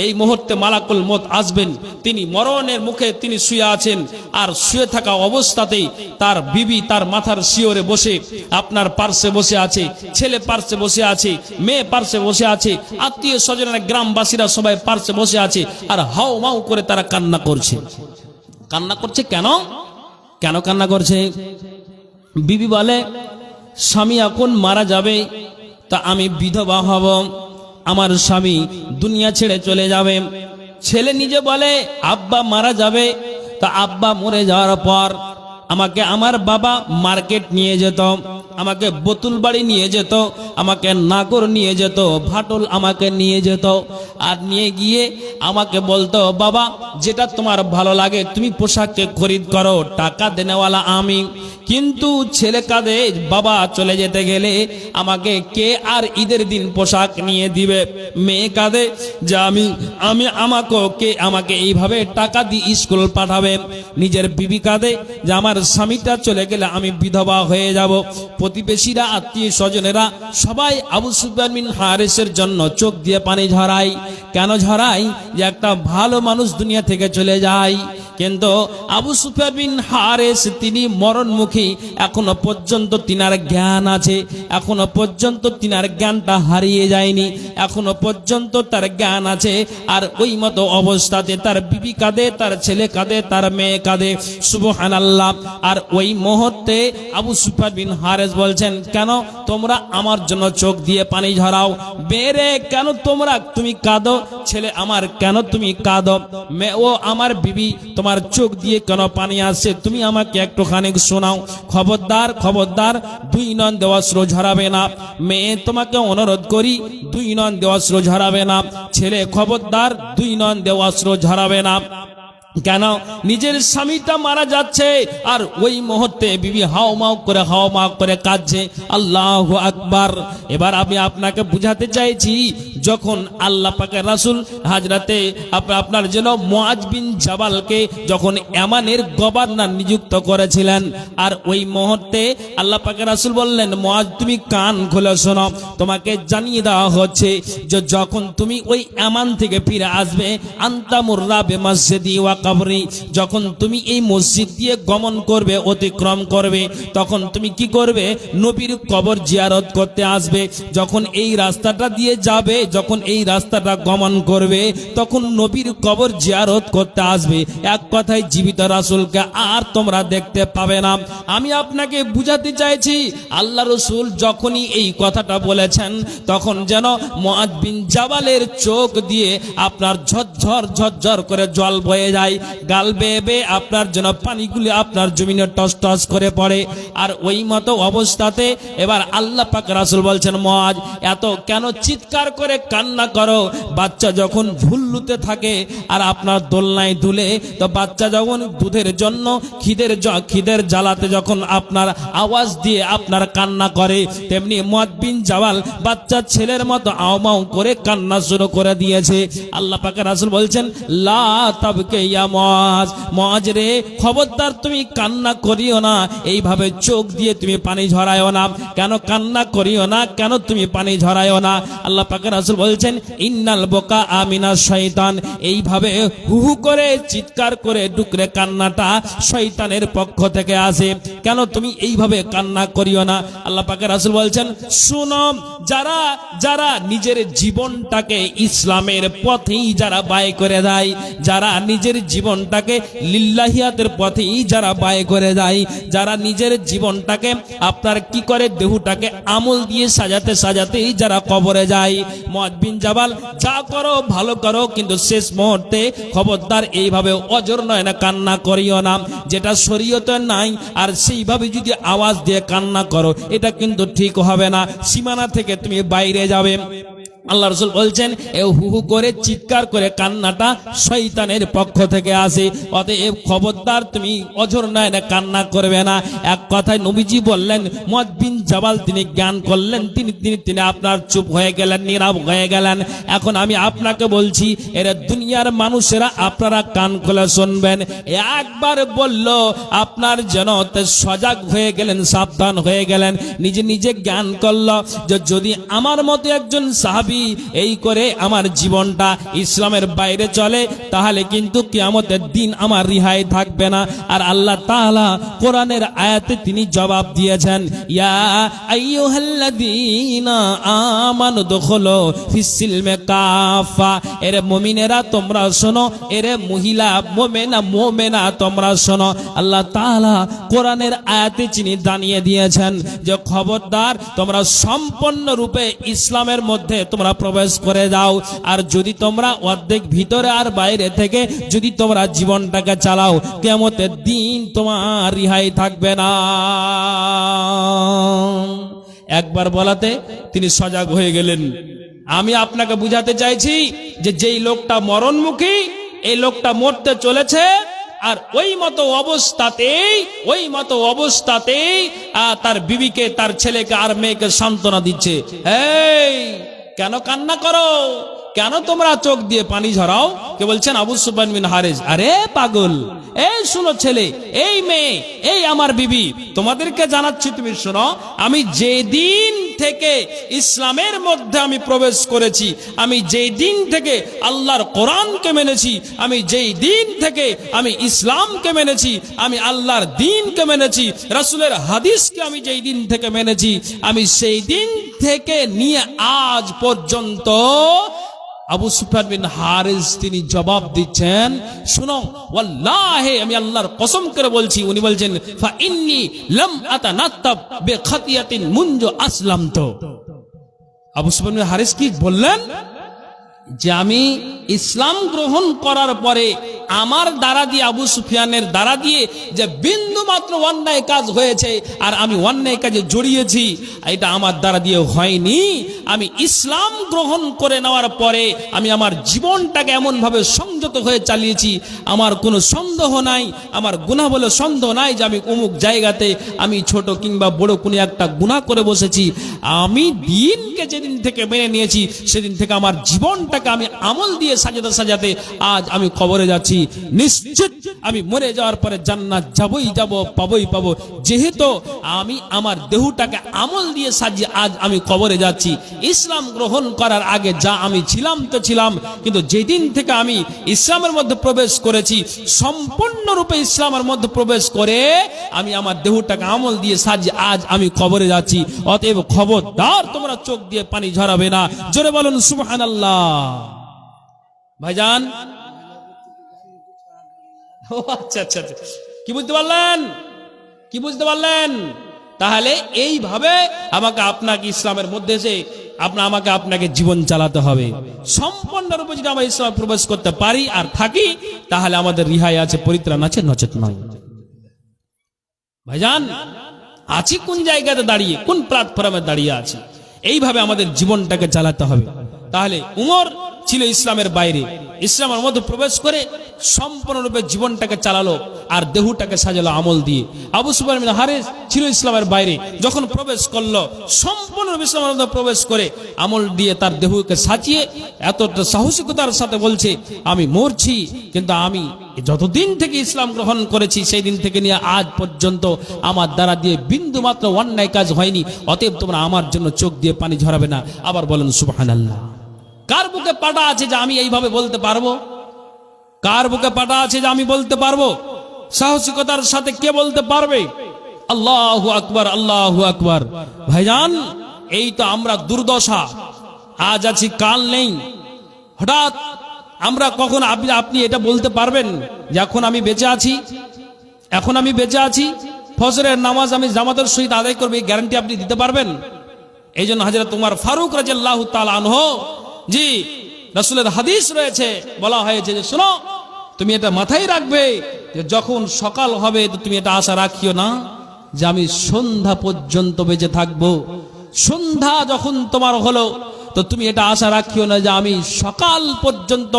এই মুহূর্তে মালাকুল মউত আসবেন, তিনি মরণের মুখে তিনি শুয়ে আছেন, আর শুয়ে থাকা অবস্থাতেই তার বিবি তার মাথার শিওরে বসে আপনার পার্শ্বে বসে আছে, ছেলে পার্শ্বে বসে আছে, মেয়ে পার্শ্বে বসে আছে, আত্মীয় স্বজনেরা, গ্রামবাসীরা সবাই পার্শ্বে বসে আছে, আর হাউ মাউ করে তারা কান্না করছে। কান্না করছে কেন? কেন কান্না করছে? বিবি বলে স্বামী এখন মারা যাবে, তা আমি বিধবা হব, আমার স্বামী দুনিয়া ছেড়ে চলে যাবে। ছেলে নিজে বলে আব্বা মারা যাবে, তা আব্বা মরে যাওয়ার পর আমাকে আমার বাবা মার্কেট নিয়ে যেত, আমাকে বোতুল বাড়ি নিয়ে যেত, আমাকে নাগর নিয়ে যেত, ভাটল আমাকে নিয়ে যেত। আর নিয়ে গিয়ে আমাকে বলতো, বাবা যেটা তোমার ভালো লাগে তুমি পোশাককে খরিদ করো, টাকা দেনেওয়ালা আমি। কিন্তু ছেলে কাঁদে, বাবা চলে যেতে গেলে আমাকে কে আর ঈদের দিন পোশাক নিয়ে দিবে। মেয়ে কাঁদে যে আমাকে এইভাবে টাকা দিয়ে স্কুল পাঠাবে। নিজের বিবি কাঁদে যে আমার স্বামীটা চলে গেলে আমি বিধবা হয়ে যাব। প্রতিবেশীরা, আত্মীয় স্বজনেরা সবাই আবু সুফিয়ান বিন হারেসের জন্য চোখ দিয়ে পানি ঝরায়। কেন ঝরাই? যে একটা ভালো মানুষ দুনিয়া থেকে চলে যায়। কিন্তু আবু সুফিয়ান বিন হারেস তিনি মরণমুখী, এখনো পর্যন্ত তিনার জ্ঞান আছে, এখনো পর্যন্ত তিনার জ্ঞানটা হারিয়ে যায়নি, এখনো পর্যন্ত তার জ্ঞান আছে। আর ওই মতো অবস্থাতে তার বিবি কাঁদে, তার ছেলে কাঁদে, তার মেয়ে কাঁদে, সুবহানাল্লাহ। আর ওই মুহূর্তে আবু সুফিয়ান বিন হারেস বলছেন, কেন তোমরা আমার জন্য চোখ দিয়ে পানি ঝরাও? বেরে কেন তুমি কাঁদো? ছেলে আমার কেন তুমি কাঁদো? ও আমার বিবি তোমার চোখ দিয়ে কেন পানি আসছে? তুমি আমাকে একটুখানি শোনাও। খবরদার খবরদার, দুই নন দেওয়াশ্র ঝরাবে না। মেয়ে তোমাকে অনুরোধ করি, দুই নন দেওয়াশ্র ঝরাবে না। ছেলে খবরদার, দুই নন দেওয়াশ্র ঝরাবে না। কেন? নিজের স্বামীটা মারা যাচ্ছে আর ওই মুহূর্তে বিবি হাওমাও করে কাঁদছে। আল্লাহু আকবার। এবার আমি আপনাকে বুঝাতে চাইছি, যখন আল্লাহ পাকের রাসূল হাজরাতে আপনার যেন মুআজ বিন জাবালকে যখন ইয়ামানের গভর্নর নিযুক্ত করেছিলেন, আর ওই মুহূর্তে আল্লাহ পাকের রাসূল বললেন, মুআজ তুমি কান খুলে শোনো, তোমাকে জানিয়ে দেওয়া হচ্ছে যে যখন তুমি ওই ইয়ামান থেকে ফিরে আসবে, আনতা মুররা বিমাসজিদি ওয়া কবরি, যখন তুমি এই মসজিদ দিয়ে গমন করবে, অতিক্রম করবে, তখন তুমি কি করবে? নবীর কবর জিয়ারত করতে আসবে। যখন এই রাস্তাটা দিয়ে যাবে, যখন এই রাস্তাটা গমন করবে, তখন নবীর কবর জিয়ারত করতে আসবে। এক কথায় জীবিত রাসূলকে আর তোমরা দেখতে পাবে না। আমি আপনাকে বুঝাতে চাইছি, আল্লাহ রাসূল যখনই এই কথাটা বলেছেন, তখন যেন মুআজ বিন জাবালের চোখ দিয়ে আপনার ঝরঝর করে জল বয়ে যায়, গাল বেয়ে বেয়ে আপনার যেন পানিগুলি আপনার জমিনে টস টস করে পড়ে। আর ওই মতো অবস্থাতে এবার আল্লাহ পাক রাসূল বলছেন, মুআজ এত কেন চিৎকার করে কান্না করো? বাচ্চা যখন ঝুল্লুতে থাকে আর আপনার দোলনায় দুলে, তো বাচ্চা যখন দুধের জন্য খিদের জ্বালাতে যখন আপনার আওয়াজ দিয়ে আপনার কান্না করে, তেমনি মুআজ বিন জাবাল বাচ্চা ছেলের মতো আওমাও করে কান্না শুরু করে দিয়েছে। আল্লাহ পাকের রাসূল বলছেন, লা তাবকে ইয়া মুআজ, মুআজ রে খবরদার তুমি কান্না করিও না, এইভাবে চোখ দিয়ে তুমি পানি ঝরায়ও না। কেন কান্না করিও না? কেন তুমি পানি ঝরায়ও না? আল্লাহ পাকের রাসূল বলছেন, ইন্নাল বুকা আমিনাশ শয়তান, এইভাবে হুহু করে চিৎকার করে ডুকরে কান্নাটা শয়তানের পক্ষ থেকে আসে। কেন তুমি এইভাবে কান্না করিও না? আল্লাহ পাকের রাসূল বলছেন, শুনো, যারা নিজের জীবনটাকে ইসলামের পথেই যারা ব্যয় করে দেয়, যারা নিজের জীবনটাকে লিল্লাহিয়াতের পথেই যারা ব্যয় করে দেয়, যারা নিজের জীবনটাকে আপনার কি করে দেহটাকে আমল দিয়ে সাজাতেই যারা কবরে যায়, মুআজ বিন জাবাল যা করো ভালো করো, কিন্তু শেষ মুহূর্তে খবরদার এইভাবে অজর নয় না কান্না করিও না, যেটা শরীয়তে নাই। আর সেইভাবে যদি আওয়াজ দিয়ে কান্না করো, এটা কিন্তু ঠিক হবে না, সীমানা থেকে তুমি বাইরে যাবে। আল্লাহ রাসূল বলছেন, এ হুহু করে চিৎকার করে কান্নাটা শয়তানের পক্ষ থেকে আসে। অতএব খবরদার তুমি অঝর নয় না কান্না করবে না। এক কথায় নবীজি বললেন, মুআজ বিন জাবাল তিনি জ্ঞান করলেন, তিনি আপনার চুপ হয়ে গেলেন, নীরব হয়ে গেলেন। এখন আমি আপনাকে বলছি, এরা দুনিয়ার মানুষেরা আপনারা কান খুলে শুনবেন। একবার বলল আপনার যেন সজাগ হয়ে গেলেন, সাবধান হয়ে গেলেন, নিজে জ্ঞান করল যে যদি আমার মতো একজন সাহাবী এই করে আমার জীবনটা ইসলামের বাইরে চলে, তাহলে কিন্তু কিয়ামতের দিন আমার রিহাই থাকবে না। আর আল্লাহ তাআলা কোরআনের আয়াতে তিনি জবাব দিয়েছেন, ইয়া আইয়ুহাল্লাযীনা আমানু দুখুলু ফিস-সিলমি কাফা, এরে মুমিনেরা তোমরা শোনো, এরে মহিলা মুমিনা তোমরা শোনো। আল্লাহ তাআলা কোরআনের আয়াতে তিনি জানিয়ে দিয়েছেন যে খবরদার তোমরা সম্পূর্ণ রূপে ইসলামের মধ্যে তোমরা প্রবেশ করে যাও। আর যদি তোমরা অর্ধেক ভিতরে আর বাইরে থেকে যদি তোমরা জীবনটাকে চালাও, কিয়ামতের দিন তোমার রিহাই থাকবে না। একবার বলাতে তিনি সজাগ হয়ে গেলেন। আমি আপনাকে বুঝাতে চাইছি যে যেই লোকটা মরণমুখী, এই লোকটা মরতে চলেছে, আর ওই মতো অবস্থাতেই তার বিবিকে, তার ছেলেকে আর মেয়েকে সান্ত্বনা দিচ্ছে, এই কেন কান্না করো, কেন তোমরা চোখ দিয়ে পানি ঝরাও? কে বলছেন? আবু সুফিয়ান বিন হারিস। আরে পাগল, এই শুনো ছেলে, এই মেয়ে, এই আমার বিবি, তোমাদেরকে জানাচ্ছি, তুমি শোনো, আমি যেদিন থেকে ইসলামের মধ্যে আমি প্রবেশ করেছি, আমি যেই দিন থেকে আল্লাহর কোরআনকে মেনেছি, আমি যেই দিন থেকে আমি ইসলামকে মেনেছি, আমি আল্লাহর দ্বীনকে মেনেছি, রাসূলের হাদিসকে আমি যেই দিন থেকে মেনেছি, আমি সেই দিন থেকে নিয়ে আজ পর্যন্ত আবু সুফিয়ান বিন হারিস তিনি জবাব দিচ্ছেন, শুনো, ওয়াল্লাহি আমি আল্লাহর কসম করে বলছি, উনি বলছেন, ফা ইন্নী লাম আতানাত্তাব বিখাতিয়াতিন মুনজু আসলামতু। আবু সুফিয়ান বিন হারিস কি বললেন? যে আমি ইসলাম গ্রহণ করার পরে আমার দ্বারা দিয়ে, আবু সুফিয়ানের দ্বারা দিয়ে যে বিন্দু মাত্র অন্যায় কাজ হয়েছে আর আমি অন্যায় কাজে জড়িয়েছি, এটা আমার দ্বারা দিয়ে হয়নি। আমি ইসলাম গ্রহণ করে নেওয়ার পরে আমি আমার জীবনটাকে এমনভাবে সংযত হয়ে চালিয়েছি, আমার কোনো সন্দেহ নাই, আমার গুনাহ বলে সন্দেহ নাই যে আমি অমুক জায়গাতে আমি ছোট কিংবা বড় কোনো একটা গুনাহ করে বসেছি। আমি দিনকে যেদিন থেকে মেনে নিয়েছি, সেদিন থেকে আমার জীবনটাকে আমি আমল দিয়ে সাজাতে সাজাতে আজ আমি কবরে যাচ্ছি। নিশ্চিত আমি মরে যাওয়ার পরে জান্নাত যাবই যাব, পাবই পাবো, যেহেতু আমি আমার দেহটাকে আমল দিয়ে সাজিয়ে আজ আমি কবরে যাচ্ছি। ইসলাম গ্রহণ করার আগে যা আমি ছিলাম তো ছিলাম, কিন্তু যেদিন থেকে আমি ইসলামের মধ্যে প্রবেশ করেছি, সম্পূর্ণরূপে ইসলামের মধ্যে প্রবেশ করে আমি আমার দেহটাকে আমল দিয়ে সাজিয়ে আজ আমি কবরে যাচ্ছি। অতএব খবরদার তোমরা চোখ দিয়ে পানি ঝরাবে না। জোরে বলুন সুবহানাল্লাহ। ভাইজান, আচ্ছা আচ্ছা আচ্ছা, কি বুঝতে পারলেন? কি বুঝতে পারলেন? তাহলে এইভাবে আমাকে আপনাকে ইসলামের মধ্যে এসে আপনাকে জীবন চালাতে হবে। সম্পূর্ণরূপে যদি আমরা ইসলামে প্রবেশ করতে পারি আর থাকি, তাহলে আমাদের রিহাই আছে, পরিত্রাণ আছে, নচেত নয়। ভাইজান, আছি কোন জায়গাতে দাঁড়িয়ে, কোন প্ল্যাটফর্মে দাঁড়িয়ে আছি, এইভাবে আমাদের জীবনটাকে চালাতে হবে। তাহলে উমর ছিল ইসলামের বাইরে, ইসলামের মধ্যে প্রবেশ করে সম্পূর্ণরূপে জীবনটাকে চালালো আর দেহটাকে সাজালো আমল দিয়ে। আবু সুফিয়ান বিন হারিস ছিল ইসলামের বাইরে, যখন প্রবেশ করলো সম্পূর্ণরূপে ইসলামের মধ্যে প্রবেশ করে আমল দিয়ে তার দেহকে সাজিয়ে এতটা সাহসিকতার সাথে বলছে, আমি মরছি কিন্তু আমি যতদিন থেকে ইসলাম গ্রহণ করেছি সেই দিন থেকে নিয়ে আজ পর্যন্ত আমার দ্বারা দিয়ে বিন্দু মাত্র অন্যায় কাজ হয়নি। অতএব তোমরা আমার জন্য চোখ দিয়ে পানি ঝরাবে না। আবার বলেন সুবহানাল্লাহ। কার বুকে পাটা আছে যে আমি এইভাবে বলতে পারবো? কার বুকে পাটা আছে যে আমি বলতে পারবো? সাহসিকতার সাথে কে বলতে পারবে? আল্লাহু আকবার, আল্লাহু আকবার। ভাইজান, এই তো আমরা দুর্দশা, আজ আছি কাল নেই। হঠাৎ আমরা কখন আপনি এটা বলতে পারবেন যে এখন আমি বেঁচে আছি, এখন আমি বেঁচে আছি, ফজরের নামাজ আমি জামাতের সহিত আদায় করব, এই গ্যারান্টি আপনি দিতে পারবেন? এই জন্য হযরত উমর ফারুক রাদিয়াল্লাহু তাআলা আনহু, জি, রাসূলের হাদিস রয়েছে, বলা হয়েছে যে শোনো, তুমি এটা মাথায় রাখবে যে যখন সকাল হবে তো তুমি এটা আশা রাখিও না যে আমি সন্ধ্যা পর্যন্ত বেঁচে থাকবো। সন্ধ্যা যখন তোমার হলো তো তুমি এটা আশা রাখিও না যে আমি সকাল পর্যন্ত,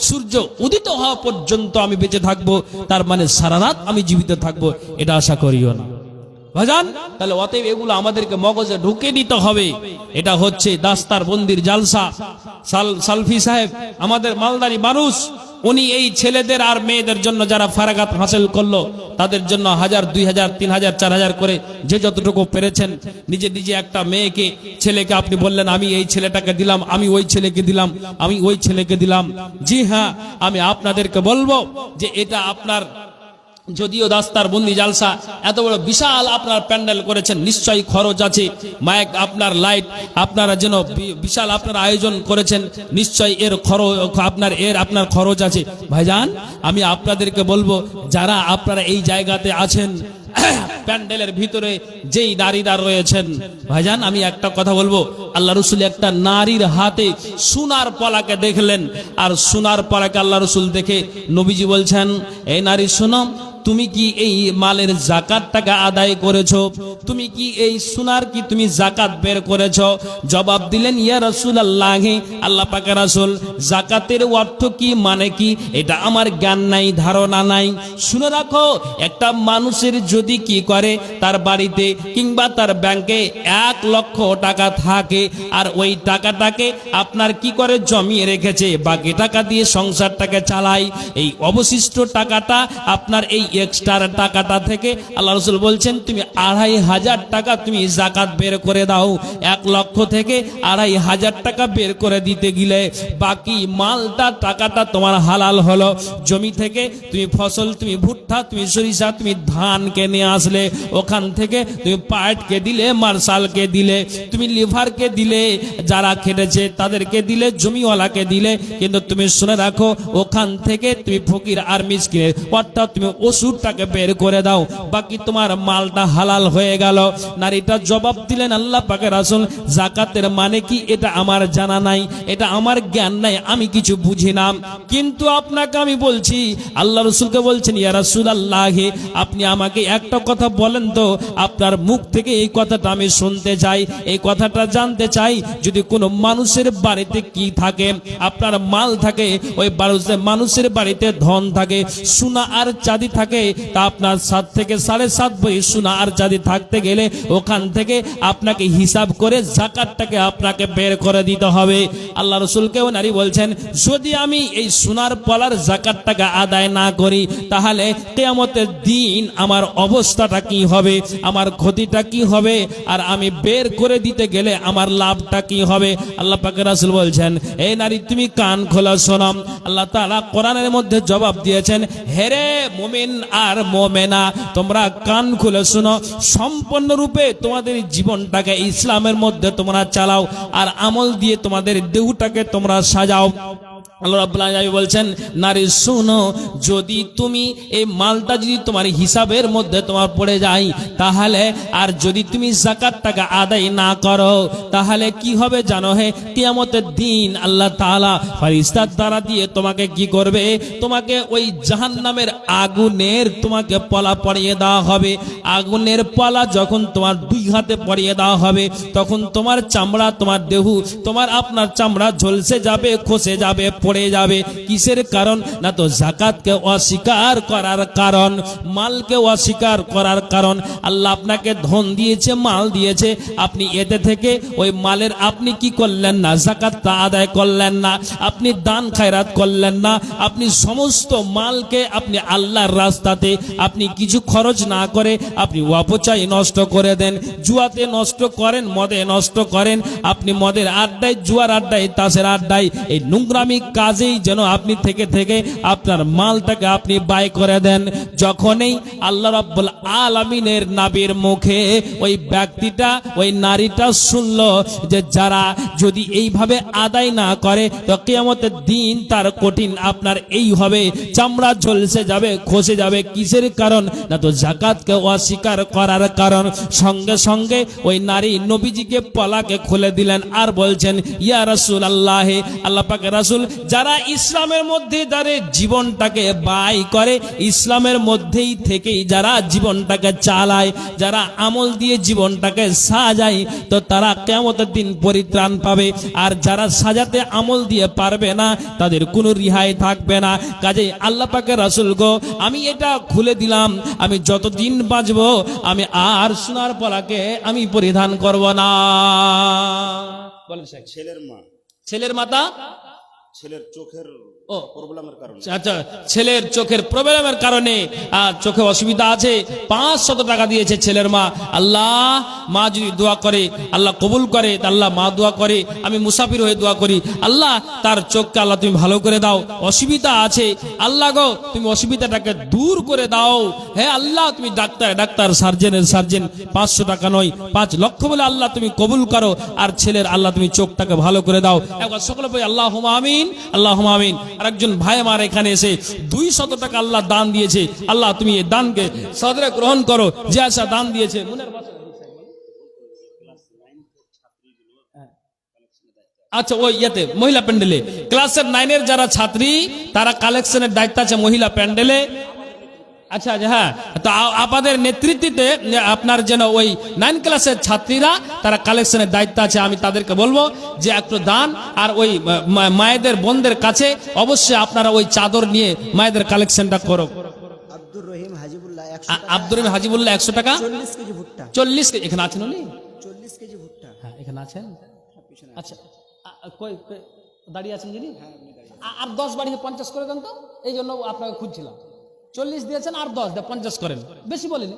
সূর্য উদিত হওয়া পর্যন্ত আমি বেঁচে থাকবো, তার মানে সারা রাত আমি জীবিত থাকবো, এটা আশা করিও না। ভাইজান, তাহলে অতএব এগুলো আমাদেরকে মগজে ঢুকে দিতে হবে। এটা হচ্ছে দাস্তার বন্দির জালসা। সালফি সাহেব আমাদের মালদারি মানুষ, উনি এই ছেলেদের আর মেয়েদের জন্য যারা ফারাগাত হাসিল করলো তাদের জন্য 1000, 2000, 3000, 4000 করে যে যতটুকু পেরেছেন, নিজে নিজে একটা মেয়েকে, ছেলেকে আপনি বললেন আমি এই ছেলেটাকে দিলাম, আমি ওই ছেলেকে দিলাম, আমি ওই ছেলেকে দিলাম। জি হ্যাঁ, আমি আপনাদেরকে বলবো যে এটা আপনার, যদিও দাস্তার বন্দি জালসা এত বড় বিশাল আপনার প্যান্ডেল করেছেন, নিশ্চয়ই খরচ আছে, মাইক, আপনার লাইট, আপনারা যেন বিশাল আপনার আয়োজন করেছেন, নিশ্চয়ই এর খরচ আপনার খরচ আছে। ভাইজান, আমি আপনাদেরকে বলবো, যারা আপনারা এই জায়গাতে আছেন, প্যান্ডেলের ভিতরে যেই নারীরা রয়েছেন, ভাইজান আমি একটা কথা বলবো, আল্লাহ রসুল একটা নারীর হাতে সোনার পলাকে দেখলেন, আর সোনার পলাকে আল্লাহ রসুল দেখে নবীজি বলছেন, এই নারী শোনো, তুমি কি এই মালের জাকাত টাকা আদায় করেছো? তুমি কি এই সোনার কি তুমি জাকাত বের করেছো? জবাব দিলেন, ইয়া রাসূলুল্লাহ, আল্লাহ পাকের রাসূল, জাকাতের অর্থ কি, মানে কি, এটা আমার জ্ঞান নাই, ধারণা নাই। শুনে রাখো, একটা মানুষের যদি কি করে, তার বাড়িতে কিংবা তার ব্যাংকে 1 লক্ষ টাকা থাকে, আর ওই টাকাটাকে আপনার কি করে জমিয়ে রেখেছে, বাকি টাকা দিয়ে সংসারটাকে চালায়, এই অবশিষ্ট টাকাটা আপনার এই এক্সট্রা টাকাটা থেকে আল্লাহ রাসূল বলছেন তুমি 2500 টাকা তুমি জাকাত বের করে দাও। 1 লক্ষ থেকে 2500 টাকা বের করে দিতে গেলে বাকি মালটা টাকাটা তোমার হালাল হলো। জমি থেকে তুমি ফসল, তুমি ভুট্টা, তুমি সরিষা, তুমি ধানকে নিয়ে আসলে, ওখান থেকে তুমি পাটকে দিলে, মার্শালকে দিলে, তুমি লিভারকে দিলে, যারা খেটেছে তাদেরকে দিলে, জমিওয়ালাকে দিলে, কিন্তু তুমি শুনে রাখো, ওখান থেকে তুমি ফকির আর মিসকিনের অর্থাৎ তুমি ওষুধটাকে বের করে দাও, বাকি তোমার মালটা হালাল হয়ে গেল। নারীটা জবাব দিলেন, আল্লাহ পাকের রাসূল, জাকাতের মানে কি এটা আমার জানা নাই, এটা আমার জ্ঞান নাই, আমি কিছু বুঝি না, কিন্তু আপনাকে আমি বলছি, আল্লাহ রাসূলকে বলছেন, ইয়া রাসূলুল্লাহ, আপনি আমাকে একটা কথা বলেন তো, আপনার মুখ থেকে এই কথাটা আমি শুনতে চাই, এই কথাটা জানতে চাই, যদি কোনো মানুষের বাড়িতে কি থাকে, আপনার মাল থাকে, ওই মানুষের বাড়িতে ধন থাকে, সোনা আর চাঁদি থাকে, তা আপনার 7 থেকে 7.5 ভরি সোনা আর চাঁদি থাকতে গেলে ওখান থেকে আপনাকে হিসাব করে যাকাতটাকে আপনাকে বের করে দিতে হবে। আল্লাহ রাসূলকেও নারী বলছেন, যদি আমি এই সোনার পলার যাকাতটাকে আদায় না করি, তাহলে কিয়ামতের দিন আমার অবস্থাটা কি হবে, আমার ক্ষতিটা কি হবে, আর আমি বের করে দিতে গেলে আমার লাভটা কি হবে। আল্লাহ পাকের রাসূল বলছেন, এই নারী তুমি কান খোলা শোনো, আল্লাহ তাআলা কোরআনের মধ্যে জবাব দিয়েছেন, হেরে মুমিন আর মুমিনা, তোমরা কান খুলে শোনো, সম্পূর্ণরূপে তোমাদের জীবনটাকে ইসলামের মধ্যে তোমরা চালাও, আর আমল দিয়ে তোমাদের দেহটাকে তোমরা সাজাও। আল্লাহ রাব্বুল আলামিন বলছেন, নারী শুনো, যদি তুমি এই মালটা যদি তোমার হিসাবের মধ্যে তোমার পড়ে যায়, তাহলে আর যদি তুমি যাকাত টাকা আদায় না করো, তাহলে কি হবে জানো? হে, কিয়ামতের দিন আল্লাহ তাআলা ফেরেশতার দ্বারা দিয়ে তোমাকে কি করবে, তোমাকে ওই জাহান্নামের আগুনের তোমাকে পলা পরিয়ে দেওয়া হবে। আগুনের পলা যখন তোমার 2 হাতে পরিয়ে দেওয়া হবে, তখন তোমার চামড়া, তোমার দেহ, তোমার আপনার চামড়া ঝলসে যাবে, খসে যাবে, পড়ে যাবে। কিসের কারণ? না তো যাকাতকে অস্বীকার করার কারণ, মালকে অস্বীকার করার কারণ। আল্লাহ আপনাকে ধন দিয়েছে, মাল দিয়েছে, আপনি এতে থেকে ওই মালের আপনি কি করলেন না, যাকাতটা আদায় করলেন না, আপনি দান খায়রাত করলেন না, আপনি সমস্ত মালকে আপনি আল্লাহর রাস্তাতে আপনি কিছু খরচ না করে আপনি অপচয় নষ্ট করে দেন, জুয়াতে নষ্ট করেন, মদে নষ্ট করেন, আপনি মদের আড্ডায়, জুয়ার আড্ডায়, তাসের আড্ডায়, এই নোংরামি কাজেই যেন আপনি থেকে থেকে আপনার মালটাকে আপনি ব্যয় করে দেন। যখনই আল্লাহ রাব্বুল আলামিনের নবীর মুখে ওই ব্যক্তিটা, ওই নারীটা শুনলো যে যারা যদি এইভাবে আদায় না করে, তো কিয়ামতের দিন তার কঠিন আপনার এই হবে, চামড়া ঝলসে যাবে, খসে যাবে। কিসের কারণ? না তো যাকাতকে অস্বীকার করার কারণ। সঙ্গে সঙ্গে ওই নারী নবীজিকে পলাকে খুলে দিলেন, আর বলছেন, ইয়া রাসূলুল্লাহ, আল্লাহ পাকের রাসূল, যারা ইসলামের মধ্যে যারা জীবনটাকে ব্যয় করে, ইসলামের মধ্যেই থেকেই যারা জীবনটাকে চালায়, যারা আমল দিয়ে জীবনটাকে সাজায়, তো তারা কিয়ামতের দিন পরিত্রাণ পাবে। আর যারা সাজাতে আমল দিয়ে পারবে না, তাদের কোনো রিহাই থাকবে না। কাজেই আল্লাহ পাকের রাসূল গো, আমি এটা খুলে দিলাম, আমি যতদিন বাঁচবো আমি আর সোনার পলাকে আমি পরিধান করব না। বলেন শেখ। ছেলের মাতা, ছেলের চোখের প্রবলেমের কারণে, আচ্ছা, ছেলের চোখের প্রবলেমের কারণে চোখে অসুবিধা আছে, 500 টাকা দিয়েছে ছেলের মা। আল্লাহ, মা যদি দোয়া করে আল্লাহ কবুল করে, আল্লাহ মা দোয়া করে, আমি মুসাফির হয়ে দোয়া করি, আল্লাহ তার চোখকে আল্লাহ তুমি ভালো করে দাও, অসুবিধা আছে, আল্লাহ গো তুমি অসুবিধাটাকে দূর করে দাও। হ্যাঁ আল্লাহ, তুমি ডাক্তার, সার্জেনের সার্জেন, 500 টাকা নয় 5 লক্ষ বলে আল্লাহ তুমি কবুল করো, আর ছেলের আল্লাহ তুমি চোখটাকে ভালো করে দাও। একবার সকলে বলি আল্লাহুম্মা আমিন। আমিন আল্লাহুম্মা আমিন। আর একজন ভাই আমার এখানে এসে 200 টাকা আল্লাহ দান দিয়েছে, আল্লাহ তুমি এই দানকে সদরে গ্রহণ করো, যে আশা দান দিয়েছে। আচ্ছা, ওই ইয়েতে মহিলা প্যান্ডেলে ক্লাসের 9 যারা ছাত্রী তারা কালেকশনের দায়িত্ব আছে মহিলা প্যান্ডেলে। আচ্ছা আচ্ছা, হ্যাঁ, তো আপনাদের নেতৃত্বে আপনার যেন ওই 9 ক্লাসের ছাত্রীরা তারা কালেকশনের দায়িত্ব আছে। আমি তাদেরকে বলবো যে একটু দান, আর ওই মায়েদের বোনদের কাছে অবশ্যই আপনারা ওই চাদর নিয়ে মায়েদের কালেকশনটা করো। আব্দুর রহিম হাজিবুল্লাহ 100 টাকা 40 কেজি ভুট্টা, 40 কেজি এখানে আছেন উনি? 40 কেজি ভুট্টা। হ্যাঁ, এখানে আছেন। আচ্ছা, কই দাঁড়িয়ে আছেন যিনি? আর 10 বাড়িয়ে 50 করে দেন তো, এই জন্য আপনাকে খুঁজছিলাম। 40 দিয়েছেন, আর 10 দিয়ে 50 করেন, বেশি বলিনি।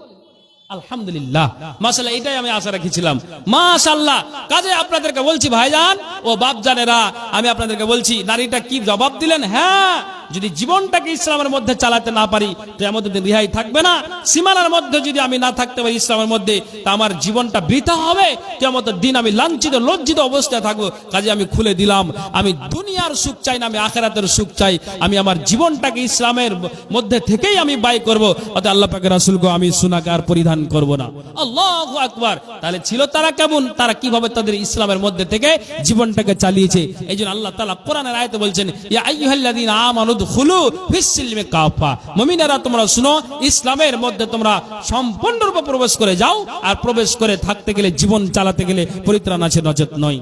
আলহামদুলিল্লাহ, মাশাআল্লাহ, এটাই আমি আশা রাখছিলাম। মাশাআল্লাহ। কাজে আপনাদেরকে বলছি ভাইজান ও বাপজানেরা, আমি আপনাদেরকে বলছি নারীটা কি জবাব দিলেন? হ্যাঁ, যদি জীবনটাকে ইসলামের মধ্যে চালাতে না পারি তো আমাদের দিন রিহাই থাকবে না। সীমানার মধ্যে যদি আমি না থাকতে পারি ইসলামের মধ্যে, তা আমার জীবনটা বৃথা হবে। কিয়ামতের দিন আমি লাঞ্ছিত লজ্জিত অবস্থায় থাকবো। কাজে আমি খুলে দিলাম, আমি দুনিয়ার সুখ চাই না, আমি আখিরাতের সুখ চাই। আমি আমার জীবনটাকে ইসলামের মধ্যে থেকেই আমি ব্যয় করব। অতএব আল্লাহ পাকের রাসূলকে আমি সুনাকার পরিধান করব না। আল্লাহু আকবার। তাহলে ছিল তারা কেমন, তারা কিভাবে তাদের ইসলামের মধ্যে থেকে জীবনটাকে চালিয়েছে। এইজন্য আল্লাহ তাআলা কোরআনের আয়াতে বলছেন, ইয়া আইয়ুহাল্লাযীনা আমানু দুখুলু ফিস-সিলমি কাফা, মুমিনেরা তোমরা শুনো, ইসলামের মধ্যে তোমরা সম্পূর্ণরূপে প্রবেশ করে যাও। আর প্রবেশ করে থাকতে গেলে, জীবন চালাতে গেলে পরিত্রাণ আছে, নজর নয়।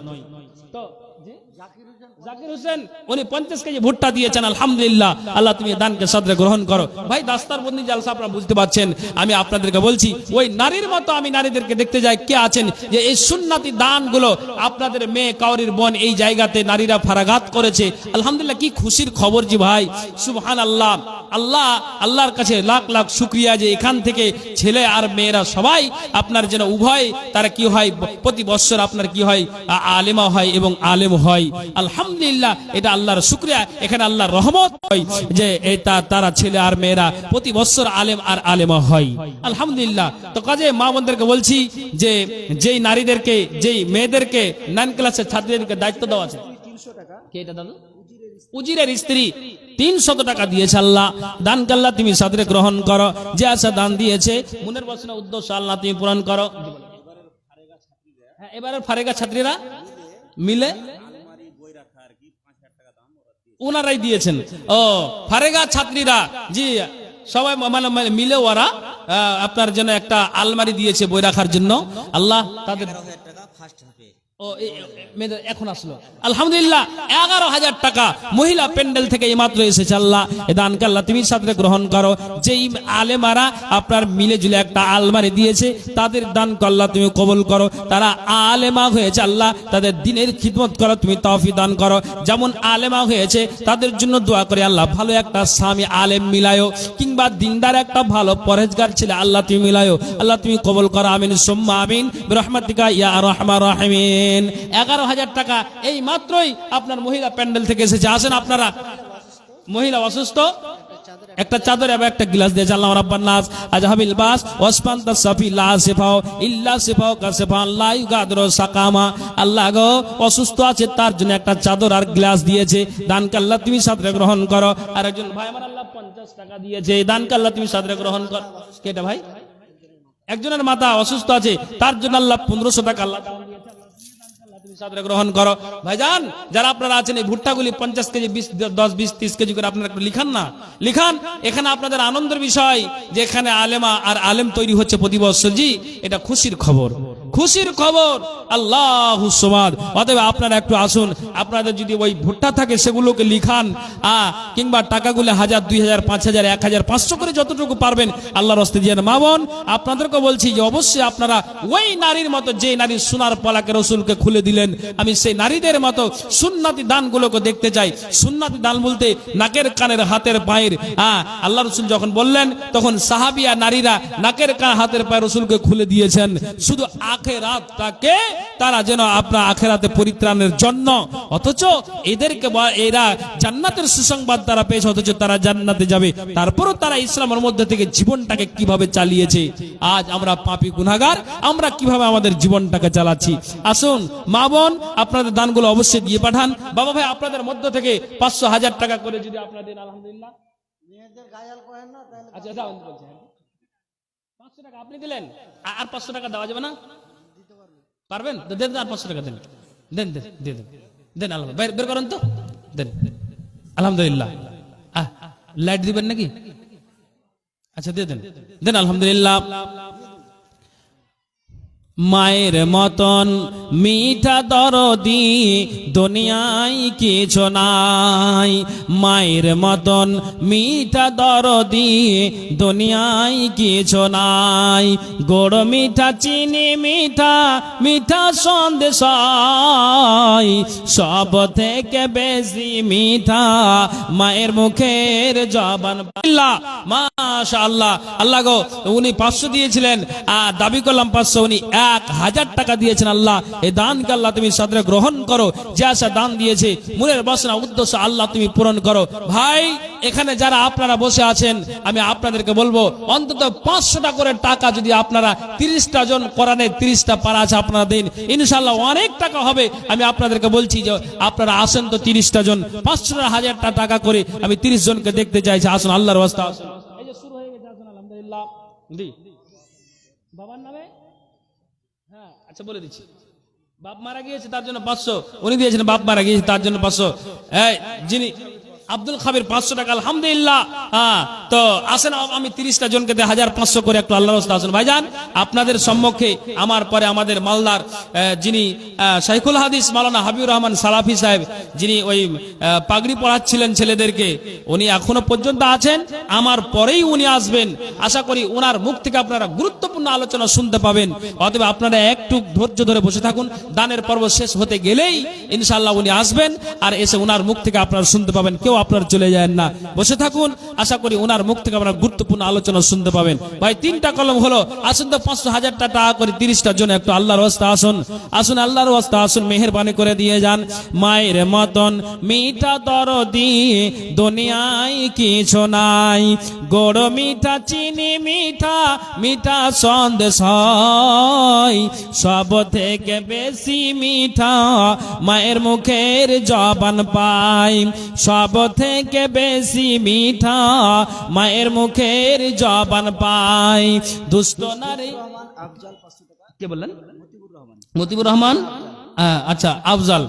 জাকির হোসেন উনি 50 কেজি ভুট্টা দিয়েছেন, আলহামদুলিল্লাহ। আল্লাহ তুমি দানকে সদরে গ্রহণ করো। ভাই, দাস্তারবন্দি জালসা আপনারা বুঝতে পারছেন। আমি আপনাদেরকে বলছি, ওই নারীর মতো আমি নারীদেরকে দেখতে যাই কে আছেন যে এই সুন্নাতি দানগুলো আপনাদের মেয়ে কাউরির বোন এই জায়গাতে নারীরা ফারাগাত করেছে। আলহামদুলিল্লাহ, কি খুশির খবর জি ভাই, সুবহানাল্লাহ। আল্লাহর কাছে লাখ লাখ শুকরিয়া যে এখান থেকে ছেলে আর মেয়েরা সবাই আপনার যেন উভয় তারা কি হয়, প্রতি বছর আপনার কি হয়, আলেমা হয় এবং আলেম হয়। আলহামদুলিল্লাহ, এটা আল্লাহর শুকরিয়া। এখানে আল্লাহর রহমত হয় যে তারা ছেলে আর মেয়েরা প্রতি বছর আলেম আর আলেমা হয়। আলহামদুলিল্লাহ। তো কাজে মা বোনদেরকে বলছি যে যেই নারীদেরকে, যেই মেয়েদেরকে 9 ক্লাসের ছাত্রীদেরকে দায়িত্ব দেওয়া আছে, 300 টাকা কে এটা দাদু? উজিরের স্ত্রী 300 টাকা দিয়েছে। আল্লাহ দানকে আল্লাহ তুমি সাদরে গ্রহণ করো। যে আশা দান দিয়েছে মনের বাসনা উদ্দেশ্য আল্লাহ তুমি পূরণ করো। হ্যাঁ, এবারে ফারেগা ছাত্রীরা মিলে ওনারাই দিয়েছেন। ও ফারেগা ছাত্রীরা জি সবাই মানে মিলে ওরা আপনার জন্য একটা আলমারি দিয়েছে বই রাখার জন্য। আল্লাহ তাদের এখন আসলো আলহামদুলিল্লাহ 11,000 টাকা মহিলা প্যান্ডেল থেকে এইমাত্র এসেছে। আল্লাহ এ দানকে আল্লাহ তুমি সাথে গ্রহণ করো। যেই আলেমারা আপনার মিলে জুলে একটা আলমারি দিয়েছে তাদের দানকে আল্লাহ তুমি কবুল করো। তারা আলেমা হয়েছে, আল্লাহ তাদের দিনের খিদমত করো, তুমি তৌফিক দান করো। যেমন আলেমা হয়েছে তাদের জন্য দোয়া করে আল্লাহ ভালো একটা স্বামী আলেম মিলায়ো, কিংবা দিনদার একটা ভালো পরহেজগার ছেলে আল্লাহ তুমি মিলায়ো। আল্লাহ তুমি কবুল করো, আমিন সুম্মা আমিন বিরহমাতিকা ইয়া আরহামার রাহিমিন। 11,000 টাকা এই মাত্রই আপনার মহিলা প্যান্ডেল থেকে এসেছে। আসেন আপনারা, মহিলা অসুস্থ, একটা চাদর এবং একটা গ্লাস দিয়েছে। আল্লাহ রাব্বান নাস আজহাবিল বাস ওয়াসপান্তা সাফি লা সিফাও ইল্লা সিফাও কাসফান লা ইউগাদরু সাকামা। আল্লাহ গো অসুস্থ আছে তার জন্য একটা চাদর আর গ্লাস দিয়েছে। দানকে আল্লাহ তুমি সাদরে গ্রহণ করো। আর একজন ভাই আমার আল্লাহ 50 টাকা দিয়েছে, দানকে আল্লাহ তুমি সাদরে গ্রহণ করো। কেটা ভাই? একজনের মাথা অসুস্থ আছে তার জন্য আল্লাহ 1500 টাকা আল্লাহ সাদরে গ্রহণ করো। ভাইজান যারা আপনারা আছেন এই ভুট্টাগুলি 50 কেজি 10 20 30 কেজি করে আপনারা একটু লিখান না, লিখান। এখানে আপনাদের আনন্দের বিষয় যে এখানে আলেমা আর আলেম তৈরি হচ্ছে প্রতি বছর। জি এটা খুশির খবর, খুশির খবর। আল্লাহু সামাদ। অতএব আপনারা একটু আসুন, আপনাদের যদি ওই ভুট্টা থাকে সেগুলোকে লিখান, কিংবা টাকাগুলো 1000 2000 5000 1000 500 করে যতটুকু পারবেন আল্লাহর রাস্তায় দিয়ে। মা বোন আপনাদেরকে বলছি যে অবশ্যই আপনারা ওই নারীর মতো, যে নারী সোনার পলাকে রাসূলকে খুলে দিলেন, আমি সেই নারীদের মতো সুন্নতি দানগুলোকে দেখতে চাই। সুন্নতি দান বলতে নাকের কানের হাতের পায়ের। আল্লাহ রাসূল যখন বললেন তখন সাহাবিয়া নারীরা নাকের কান হাতের পায়ের রাসূলকে খুলে দিয়েছেন। শুধু আখিরাতটাকে তারা যেন আপনার আখেরাতে পরিত্রাণের জন্য, অথচ এদেরকে এরা জান্নাতের সুসংবাদ তারা পেয়েছে, অথচ তারা জান্নাতে যাবে, তারপরও তারা ইসলামের মধ্যে থেকে জীবনটাকে কিভাবে চালিয়েছে। আজ আমরা পাপী গুনাহগার, আমরা কিভাবে আমাদের জীবনটাকে চালাচ্ছি। আসুন মা বোন, আপনাদের দানগুলো অবশ্যই দিয়ে পাঠান। বাবা ভাই, আপনাদের মধ্য থেকে 500-1000 টাকা করে যদি আপনারা দেন, আলহামদুলিল্লাহ। আচ্ছা দাও, 500 টাকা আপনি দিলেন, আর 500 টাকা দেওয়া যাবে না? পারবেন? দেন, আর 500 টাকা দেন, দেন দেন দেন দেন, আলহামদুলিল্লাহ। বের করেন তো, দেন, আলহামদুলিল্লাহ। লাইট দিবেন নাকি? আচ্ছা দিয়ে দেন, দেন, আলহামদুলিল্লাহ। মায়ের মতন মিঠা দরদি দুনিয়ায় কিছু নাই, মায়ের মতন মিঠা দরদি দুনিয়ায় কিছু নাই। গোড় মিঠা, চিনি মিঠা, মিঠা সন্দেশ সব থেকে বেশি মিঠা মায়ের মুখের জবান। মাশাআল্লাহ, আল্লাহ গো, উনি 500 দিয়েছিলেন, দাবি করলাম 500, উনি 1000 টাকা দিয়েছেন। আল্লাহ এই দানকে আল্লাহ তুমি সাদরে গ্রহণ করো। যে আশা দান দিয়েছে, মনের বাসনা উদ্দেশ্য আল্লাহ তুমি পূরণ করো। ভাই, এখানে যারা আপনারা বসে আছেন, আমি আপনাদেরকে বলবো, অন্তত 500 টাকা করে টাকা যদি আপনারা 30টা জন কোরআনের 30টা পারা আছে আপনারা দিন, ইনশাআল্লাহ অনেক টাকা হবে। আমি আপনাদেরকে বলছি যে আপনারা আসেন তো 30টা জন, 500-1000 টাকা করে আমি 30 জনকে দেখতে চাইছি। আসুন, আল্লাহর ওয়াস্তে আসুন। এই যে শুরু হয়ে গেছে, আসুন, আলহামদুলিল্লাহ। জি, বাবার নামে, হ্যাঁ, আচ্ছা বলে দিচ্ছি। বাপ মারা গিয়েছে তার জন্য 500 উনি দিয়েছেন, বাপ মারা গিয়েছে তার জন্য 500। যিনি আব্দুল খাবির 500 টাকা, আলহামদুলিল্লাহ। তো আসেন, আমি 30টা জনকে 1500 করে একটু আল্লাহর রাস্তায় আসুন। ভাইজান, আপনাদের সম্মুখে আমার পরে আমাদের মালদার যিনি শাইখুল হাদিস মাওলানা হাবিবুর রহমান সালাফি সাহেব, যিনি ওই পাগড়ি পড়াচ্ছিলেন ছেলেদেরকে, উনি এখনো পর্যন্ত আছেন, আমার পরেই উনি আসবেন। আশা করি ওনার মুখ থেকে আপনারা গুরুত্বপূর্ণ আলোচনা শুনতে পাবেন। অতএব আপনারা একটু ধৈর্য ধরে বসে থাকুন, দানের পর্ব শেষ হতে গেলেই ইনশাআল্লাহ উনি আসবেন, আর এসে ওনার মুখ থেকে আপনারা শুনতে পাবেন। কেউ আপনার চলে যায় না, বসে থাকুন, আশা করি ওনার মুখ থেকে আপনারা গুরুত্বপূর্ণ আলোচনা শুনতে পাবেন। ভাই, 3টা কলম হলো, আসুন তো 500-1000 টাকা করে 30টার জন্য একটু আল্লাহর ওয়াস্তে আসুন, আসুন, আল্লাহর ওয়াস্তে আসুন, মেহেরবানি করে দিয়ে যান। মায়ের মতন মিঠা দরদি দুনিয়ায় কিছু নাই, গোড় মিঠা, চিনি মিঠা, মিঠা সন্দেশ সব থেকে বেশি মিঠা মায়ের মুখের জবান পাই, সব থেকে বেশি মিঠা মায়ের মুখের জবান পাই। দুষ্ট নারী, কে বললেন? মতিবুর রহমান, আচ্ছা আফজাল,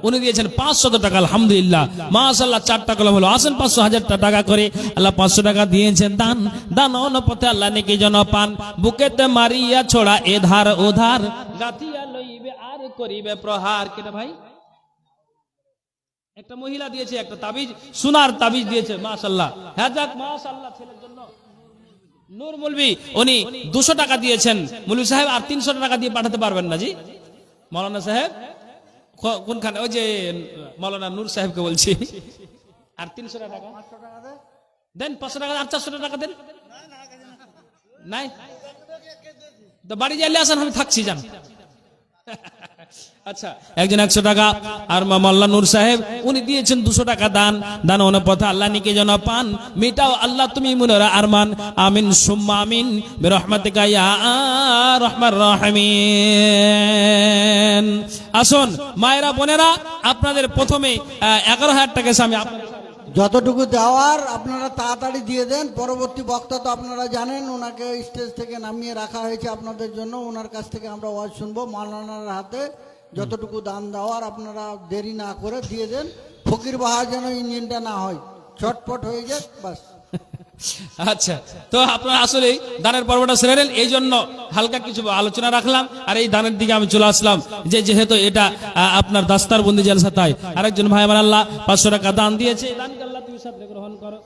উনি দিয়েছেন 500 টাকা, আলহামদুলিল্লাহ, মাশাআল্লাহ। 4টা কলম হলো, আসেন 500-1000 টাকা করে আল্লাহ 500 টাকা দিয়েছেন। দান দান অনুপথে আল্লাহ নেকি জন পান, বুকেতে মারিয়া ছোড়া এধার ওধার, গাথিয়া লইবে আর করিবে প্রহার। কেটা ভাই? একটা মহিলা দিয়েছে একটা তাবিজ, সোনার তাবিজ দিয়েছে, মাশাআল্লাহ। হ্যাঁ, যাক, মাশাআল্লাহ। ছেলের জন্য নূর মৌলভী, উনি 200 টাকা দিয়েছেন। মৌলভী সাহেব, আর 300 টাকা দিয়ে পাঠাতে পারবেন না জি? মৌলানা সাহেব কোনখানে? ওই যে মৌলানা নূর সাহেবকে বলছি। আর 300 টাকা দেন, 500 টাকা, আর 400 টাকা দেন। নাই তো বাড়ি যাইলে আসেন, আমি থাকছি, যান। আচ্ছা, একজন 100 টাকা, আর মোল্লা নূর সাহেব উনি দিয়েছেন 200 টাকা দান। দান অনুপথে আল্লাহ নিকে যেন পান, মিটাও আল্লাহ তুমি মুনের আরমান, আমিন সুম্মা আমিন বিরহমাতিকা ইয়া আরহামার রাহিমিন। আসুন মায়েরা বোনেরা, আপনাদের প্রথমে 11,000 টাকা আমি যতটুকু দেওয়ার আপনারা তাড়াতাড়ি দিয়ে দেন। পরবর্তী বক্তা তো আপনারা জানেন, ওনাকে স্টেজ থেকে নামিয়ে রাখা হয়েছে আপনাদের জন্য। ওনার কাছ থেকে আমরা ওয়াজ শুনবো। মাওলানার হাতে যতটুকু দান দেওয়ার আপনারা দেরি না করে দিয়ে দেন। ফকির বাহার যেন ইঞ্জিনটা না হয়, চটপট হয়ে যাক, বাস। আচ্ছা, তো আপনারা আসলে দানের পর্বটা সেরে নেন, এই জন্য হালকা কিছু আলোচনা রাখলাম, আর এই দানের দিকে আমি চলে আসলাম। যেহেতু এটা আপনার দাস্তার বন্দি জলসা, তাই আরেকজন ভাই আমার আল্লাহ 500 টাকা দান দিয়েছে, দানকে আল্লাহ তুমি সাথে গ্রহণ করো।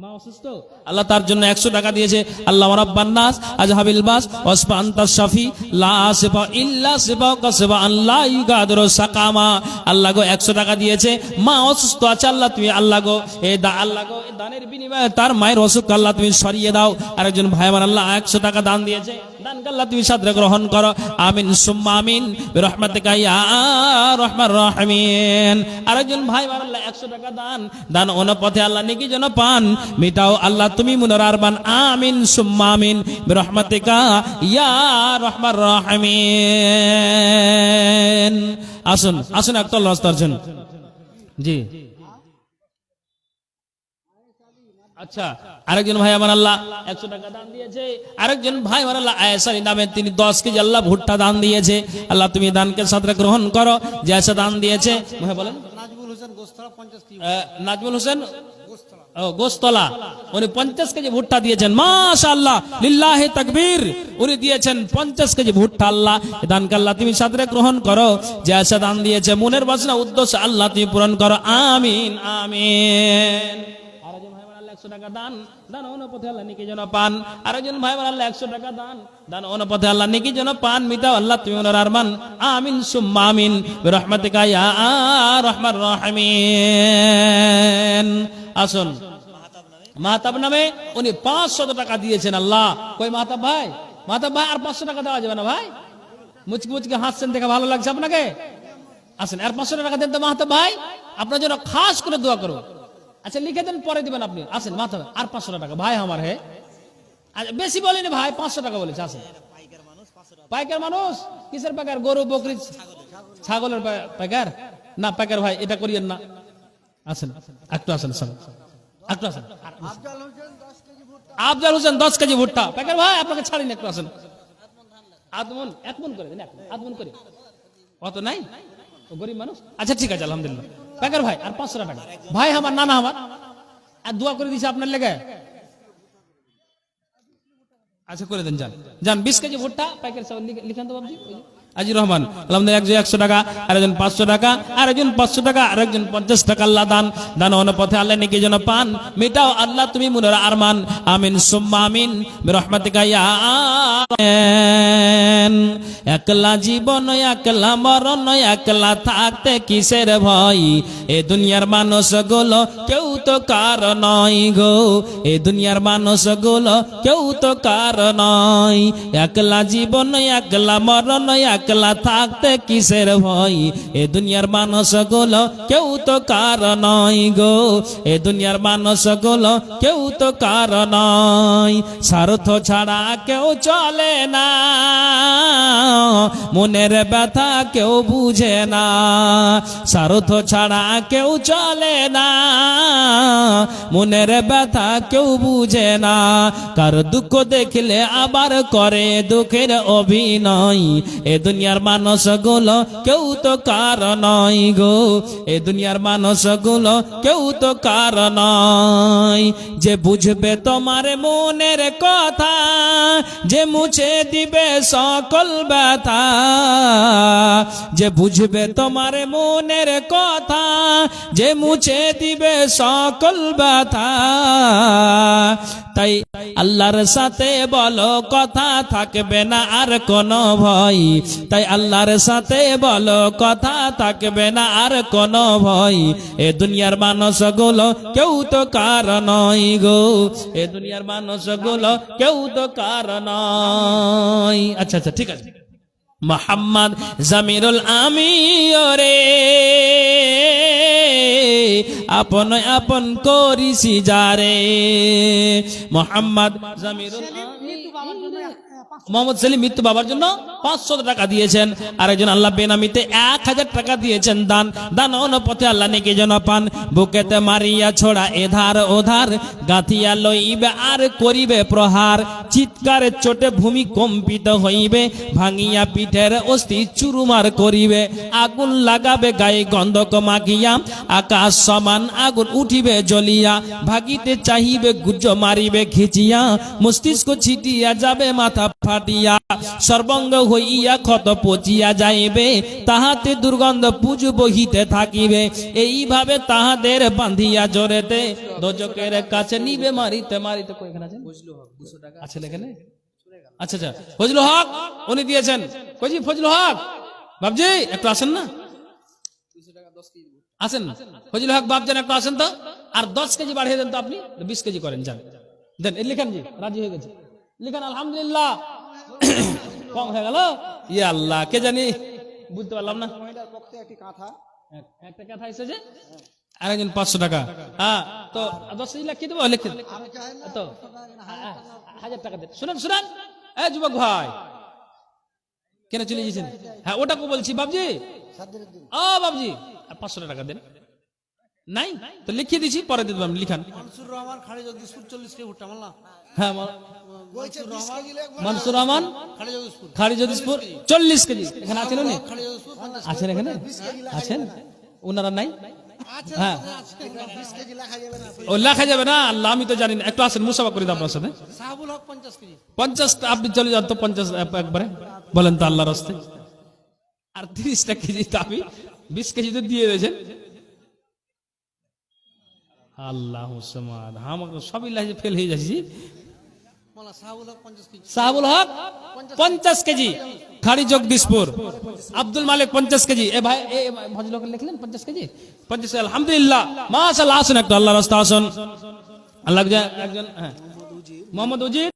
মা অসুস্থ, আল্লাহ তার জন্য 100 টাকা দিয়েছে। আল্লাহ রাব্বান নাস আজহাবিল বাস ওয়াসফা আনতাস শাফি লা সিফা ইল্লা সিফা কাসবা আল্লাহ ইগাদুর সাকামা। আল্লাহ গো 100 টাকা দিয়েছে, মা অসুস্থ আছে, আল্লাহ তুমি আল্লাহ গো আল্লাহ গো দানের বিনিময়ে তার মায়ের অসুখ আল্লাহ তুমি সরিয়ে দাও। আরেকজন ভাই আমার আল্লাহ 100 টাকা দান দিয়েছে, দানকে আল্লাহ তুমি সাদরে গ্রহণ করো, আমিন সুম্মা আমিন বিরহমাতিকা ইয়া আরহামার রাহিমিন। আরেকজন ভাই আল্লাহ 100 টাকা দান, দান অনুপথে আল্লাহ নেকি যেন পান, মিটাও আল্লাহ তুমি মুনার আরমান, আমিন সুম্মা আমিন বিরহমাতিকা ইয়া আরহামার রাহিমিন। আসুন আসুন একটা আল্লাহ আসতারছেন জি। আচ্ছা, আরেকজন ভাই আমার আল্লাহ 100 টাকা দান দিয়েছে। আরেকজন ভাই আমার আল্লাহ আয়েশারি নামে তিনি 10 কেজি আল্লাহ ভুট্টা দান দিয়েছে। আল্লাহ তুমি দানকে সাদরে গ্রহণ করো, যে আয়েশা দান দিয়েছে। ভাই বলেন নাজমুল হোসেন গোস্তলা, উনি 50 কেজি ভুট্টা দিয়েছেন। মাশাআল্লাহ, লিল্লাহি তাকবীর। উনি দিয়েছেন 50 কেজি ভুট্টা। আল্লাহ দানকে আল্লাহ তুমি সাদরে গ্রহণ করো, যে আয়েশা দান দিয়েছে মনের বাসনা উদ্দেশ্য আল্লাহ তুমি পূরণ করো, আমিন আমিন। 100 টাকা দান, দান অনুপথে আল্লাহ নেকি যেন পান। আরেকজন ভাই আল্লাহ 100 টাকা দান, দান অনুপথে আল্লাহ নেকি যেন পান, মিটাও আল্লাহ তুমি ওনার আরমান, আমিন সুম্মা আমিন বিরহমাতিকা ইয়া আরহামার রাহিমিন। আসুন, মাহতাব নামে উনি 500 টাকা দিয়েছেন। আল্লাহ কই মাহতাব ভাই, মাহতাব ভাই আর 500 টাকা দেওয়া যাবে না ভাই? মুচকি মুচকি হাসছেন দেখে ভালো লাগছে আপনাকে। আসেন আর 500 টাকা দেন তো মাহতাব ভাই, আপনার জন্য খাস করে দোয়া করো। আচ্ছা লিখে দেন, পরে দিবেন আপনি। আসেন মাথা আর 500 টাকা ভাই আমার। হে বেশি বলেনি ভাই, 500 টাকা বলেছে। আসেন পাইকার মানুষ, কিসের পাইকার? গরু বকরি ছাগলের পাইকার না পাইকার ভাই, এটা করিয়েন না। আসেন একটু আসেন, একটু আসেন। আফজাল হোসেন 10 কেজি ভুট্টা পাইকার ভাই, আপনাকে ছাড়িনি, একটু আসেন। আদমন এক মন করে দেন, আদমন করে। অত নাই গরিব মানুষ। আচ্ছা ঠিক আছে, আলহামদুলিল্লাহ। পাইকার ভাই আর 500 টাকা ভাই আমার, নানা আমার, আর দোয়া করে দিছে আপনার লেগে। আচ্ছা করে দেন, যান যান। 20 কেজি ভুট্টা পাইকার সব লিখান তো বাবজি। আজির রহমান আলহামদুলিল্লাহ 100 টাকা, আরেকজন 500 টাকা, আরেকজন 500 টাকা, আরেকজন 50 টাকা। আল্লাহ দান, দান অনুপথে আল্লাহ নেকি যেন পান, মিটাও আল্লাহ তুমি মুনার আরমান, আমিন সুম্মা আমিন বিরহমাতিকা ইয়া আরহাম। একলা জীবন একলা মরণ, একলা থাকতে কিসের ভয়, এ দুনিয়ার মানুষ গুলো কেউ তো কার নয় গো, এ দুনিয়ার মানুষ গুলো কেউ তো কার নয়। একলা জীবন একলা মরণ, একলা থাকতে কিসের ভয়, এ দুনিয়ার মানুষ গুলো কেউ তো কার নয় গো, এ দুনিয়ার মানুষ গুলো কেউ তো কার নয়। স্বার্থ ছাড়া কেউ চলে না, মনের ব্যথা কেউ বুঝে না, স্বার্থ ছাড়া কেউ চলে না, মনের ব্যথা কেউ বুঝে না। কার দুঃখ দেখলে আবার করে দুঃখের অভিনয়, এ দুনিয়ার মানুষ গুলো কেউ তো কার নয় গো, এ দুনিয়ার মানুষ গুলো কেউ তো কার নয়। যে বুঝবে তোমার মনের কথা, যে মুছে দিবে সকল ব্যথা, যে বুঝবে তোমার মনের কথা, যে মুছে দিবে সকল ব্যথা। তাই আল্লাহর সাথে বলো কথা, থাকবে না আর কোনো ভয়, তাই আল্লাহর সাথে বলো কথা, থাকবে না আর কোনো ভয়। এ দুনিয়ার মানুষ গুলো কেউ তো কার নয় গো, এ দুনিয়ার মানুষ গুলো কেউ তো কার নয়। আচ্ছা আচ্ছা ঠিক আছে। মোহাম্মদ জামিরুল আমিরে আপন আপন করিছি যারে, মোহাম্মদ জামিরুল মোহাম্মদ সেলিম মৃত্যু বাবার জন্য 500 টাকা দিয়েছেন। আরেকজন আল্লাহ বেনামিতে 1000 টাকা দিয়েছেন দান, দান অনুপথে আল্লাহ নেকি যেন পান। বুকেতে মারিয়া ছোড়া এধার ওধার, গাঁথিয়া লইবে আর করিবে প্রহার, চিৎকারে চোটে ভূমি কম্পিত হইবে, ভাঙিয়া পিঠের অস্থি চুরুমার করিবে, আগুন লাগাবে গায়ে গন্ধক মাখিয়া, আকাশ সমান আগুন উঠিবে জ্বলিয়া, ভাগিতে চাহিবে গুজ্জ মারিবে খিচিয়া, মস্তিষ্ক ছিটিয়া যাবে মাথা ফাটিয়া, সর্বঙ্গ হইয়া ক্ষত পচিয়া যাইবে, তাহাতে দুর্গন্ধ পুজ বহিতে থাকিবে, এইভাবে তাহাদের বাঁধিয়া জোরেতে দোজকের কাছে নিবে মারিতে মারিতে। কয়খানে আছেন? আচ্ছা লেখেন। আচ্ছা আচ্ছা ফজলুল হক উনি দিয়েছেন। কইজি ফজলুল হক বাবজি একটু আসেন না, আসেন ফজলুল হক বাবজান একটু আসেন তো, আর 10 কেজি বাড়িয়ে দেন তো আপনি, 20 কেজি করেন, যান দেন। লিখেন জি, রাজি হয়ে গেছে, লিখেন আলহামদুলিল্লাহ। কম হয়ে গেল, ইয়া আল্লাহ, কে জানি, বুঝতে পারলাম না। মহিলার পক্ষে একটি কাঁথা, একটা কথা এসেছে, আর একজন 500 টাকা। হ্যাঁ, তো 10 কেজি লিখে দেবো, লিখে দেবো তো 1000 টাকা দেন। শুনেন শুনেন, এই যুবক ভাই, কেন চলে গেছেন? হ্যাঁ, ওটাকে বলছি বাবজি, ও বাবজি, 500 টাকা দেন। নাই তো লিখিয়ে দিছি, পরে দিয়ে দেবো, লিখান। মনসুর রহমান খাড়ি জগদীশপুর 40 কেজি ভুট্টা মাল্লা। হ্যাঁ, মনসুর রহমান খাড়ি জগদীশপুর 40 কেজি। এখানে আছেন উনি? আছেন এখানে? আছেন ওনারা? নাই। হ্যাঁ, ও লেখা যাবে না, আল্লাহ, আমি তো জানি না। একটু আসেন, মুসাফা করি আপনার সাথে। সাহাবুল হক 50 কেজি। 50, আপনি চলে যান তো 50 একবারে বলেন তো আল্লাহর রাস্তে। আর 30টা কেজি তো আমি 20 কেজি তো দিয়ে দিয়েছেন। আল্লাহ সমাদ, আমাকে সবই লাইজে ফেল হয়ে যাচ্ছি। মাল্লা সাহাবুল হক 50 কেজি। সাহাবুল হক 50 কেজি, খাড়ি জগদীশপুর। আব্দুল মালিক 50 কেজি। এ ভাই, এ ভদ্রলোক লিখলেন 50 কেজি। 50, আলহামদুলিল্লাহ, মাশাআল্লাহ। আসুন একটু আল্লাহর রাস্তা আসুন। আল্লাহ একজন, হ্যাঁ, মোহাম্মদ উজির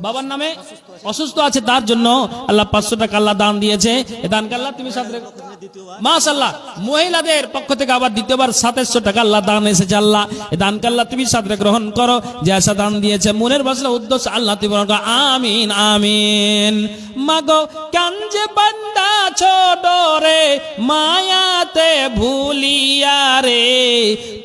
বাবার নামে অসুস্থ আছে, তার জন্য আল্লাহ 500 টাকা আল্লাহ দান দিয়েছে। এ দান আল্লাহ তুমি সাথে, মাশাআল্লাহ, মহিলাদের পক্ষ থেকে আবার দ্বিতীয়বার 2700 টাকা আল্লাহ দান এসেছে। আল্লাহ এ দান আল্লাহ তুমি সাথে গ্রহণ করো, যে আশা দান দিয়েছে মনের বাসনা উদ্দেশ্য আল্লাহ তুমি বলো আমিন আমিন। মাগো কাঞ্জে বান্দা ছোট রে, মায়াতে ভুলিয়া রে,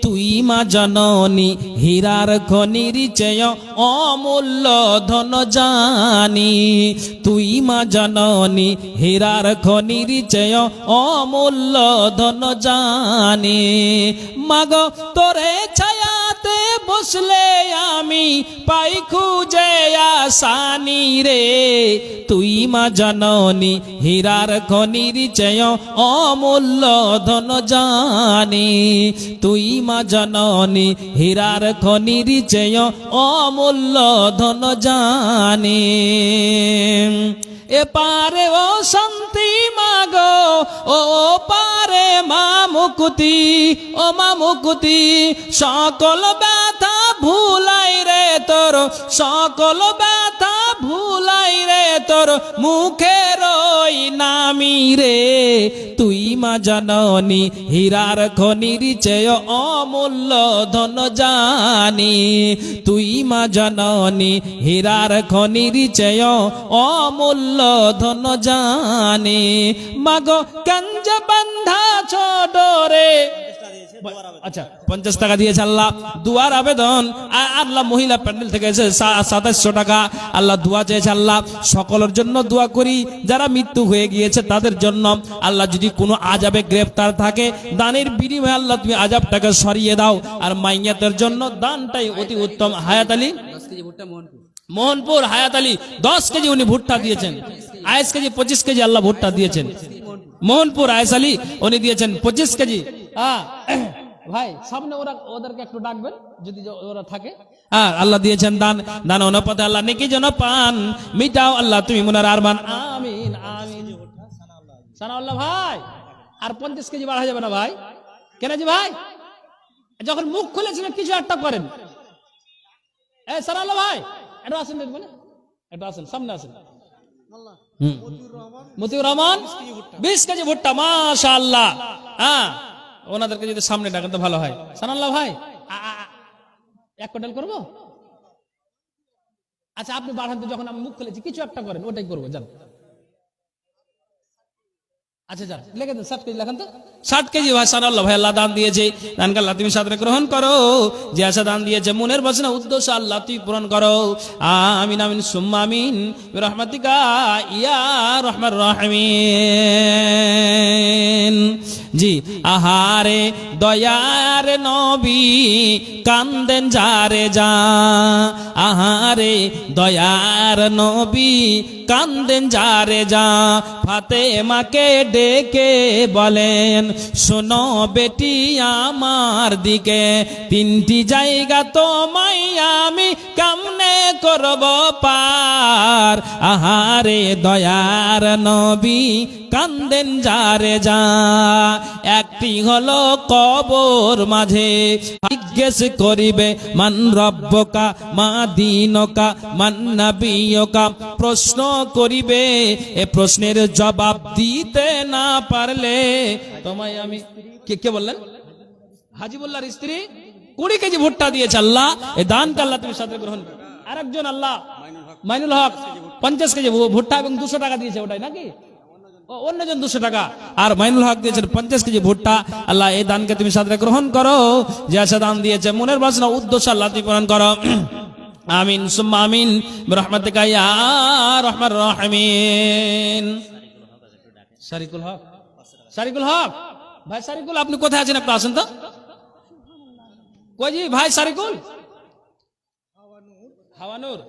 তুই মা জননী হীরার খনির চেয়ে অমূল্য ধন জানি, তুই মা জননী হীরার খনির চেয়ে অমূল্য ধন জানি। মাগো তোরে ছায়াতে বসলে আমি পাই খুঁজে আসানি রে, তুই মা জননী হীরার খনির চেয়ে অমূল্য ধন জানি, তুই মা জননী হীরার খনির চেয়ে অমূল্য ধন জানি। এপারে ও শান্তি মাগো, ও পারে মা মুকুতি, ও মা মুকুতি, সকল ব্যথা ভুলাই রে তোর, সকল ব্যথা ভুলাই রে তোর মুখের ওই নামি রে, তুই মা জননী হীরার খনির চেয়ে অমূল্য ধন জানি, তুই মা জননী হীরার খনির চেয়ে অমূল্য ধন জানি। মাগো কাঞ্জে বান্ধা ছোট রে, আচ্ছা 50 টাকা দিয়েছে আল্লাহ। দুয়ার আবেদন আল্লাহ, মহিলা প্যান্ডেল থেকে এসে 2700 টাকা আল্লাহ দোয়া চেয়েছে। আল্লাহ সকলের জন্য দোয়া করি, যারা মৃত্যু হয়ে গিয়েছে তাদের জন্য আল্লাহ, যদি কোনো আযাবে গ্রেফতার থাকে দানের বিনিময়ে আল্লাহ তুমি আযাবটাকে সরিয়ে দাও। আর মাইয়াতের জন্য দানটাই অতি উত্তম। হায়াত আলী মোহনপুর, হায়াত আলী 10 কেজি উনি ভুট্টা দিয়েছেন। আয়েস কেজি 25 কেজি আল্লাহ ভুট্টা দিয়েছেন। মোহনপুর আয়েস আলী উনি দিয়েছেন 25 কেজি। ভাই সামনে ওদেরকে একটু ডাকবেন যদি ওরা থাকে। আল্লাহ দিয়েছেন দান, দান অনুপাতে আল্লাহ নেকি যেন পান, মিটাও আল্লাহ তুমি মনের আরমান, আমিন আমিন। সানাউল্লাহ ভাই, আর 50 কেজি বাড়া যাবে না ভাই? কেন জি ভাই, যখন মুখ খুলেছিলেন কিছু একটা করেন। এই সানাউল্লাহ ভাই, একটু আসেন, দেখবেন একটু আসেন, সামনে আসেন। মতিউর রহমান 20 কেজি ভুট্টা, মাশাআল্লাহ। ওনাদেরকে যদি সামনে ডাকেন তো ভালো হয়। সানাউল্লাহ ভাই, 1 কুইন্টাল করবো? আচ্ছা আপনি বাড়ান তো, যখন আমি মুখ খুলেছি কিছু একটা করেন, ওটাই করবো, জান। আচ্ছা যান, লেখেন 60 কেজি লেখেন তো। 60 কেজি ভাই সানাউল্লাহ ভাই আল্লাহ দান দিয়েছে। দান আল্লাহ তুমি সাদরে গ্রহণ করো, যে আশা দান দিয়েছে মনের বাসনা উদ্দেশ্য আল্লাহ তুই পূরণ করো, আমিন আমিন সুম্মা আমিন বিরহমাতিকা ইয়া রহমান রহিম। জি আহারে দয়ার নবী কান্দেন যারে যা, আহারে দয়ার নবী কান্দেন যারে যা, ফাতেমাকে ডেকে বলেন শোনো বেটি আমার দিকে, 3টি জায়গা তোমায় আমি কেমনে করব পার, আহারে দয়ার নবী কান্দেন যারে যা, একটি হলো কবর মাঝে জিজ্ঞেস করিবে মান রব্বকা মা দীনকা মান নবিয়কা, প্রশ্ন করিবে এ প্রশ্নের জবাব দিতে না পারলে তোমায় আমি কে বললেন হাজিবুল্লাহর স্ত্রী 20 কেজি ভুট্টা দিয়েছে আল্লাহ, এই দানকে আল্লাহ তুমি সাথে গ্রহণ করো। আরেকজন আল্লাহ মাইনুল হক 50 কেজি ভুট্টা এবং 200 টাকা দিয়েছে, ওটাই নাকি অন্যজন 200 টাকা, আর মাইনুল হক দিয়েছেন 50 কেজি ভুট্টা। আল্লাহ এই দানকে তুমি সাথে গ্রহণ করো, যে আশা দান দিয়েছে মনের বাসনা উদ্দেশ্য আল্লাহ তুমি পূরণ করো। আমিন সুম্মা আমিন বিরহমাতিকা ইয়া আরহামার রাহিমিন। সারিকুল হক, সারিকুল হক ভাই, সারিকুল আপনি কোথায় আছেন? একটু আসেন তো। কই জি ভাই সারিকুল? হাওয়ানুর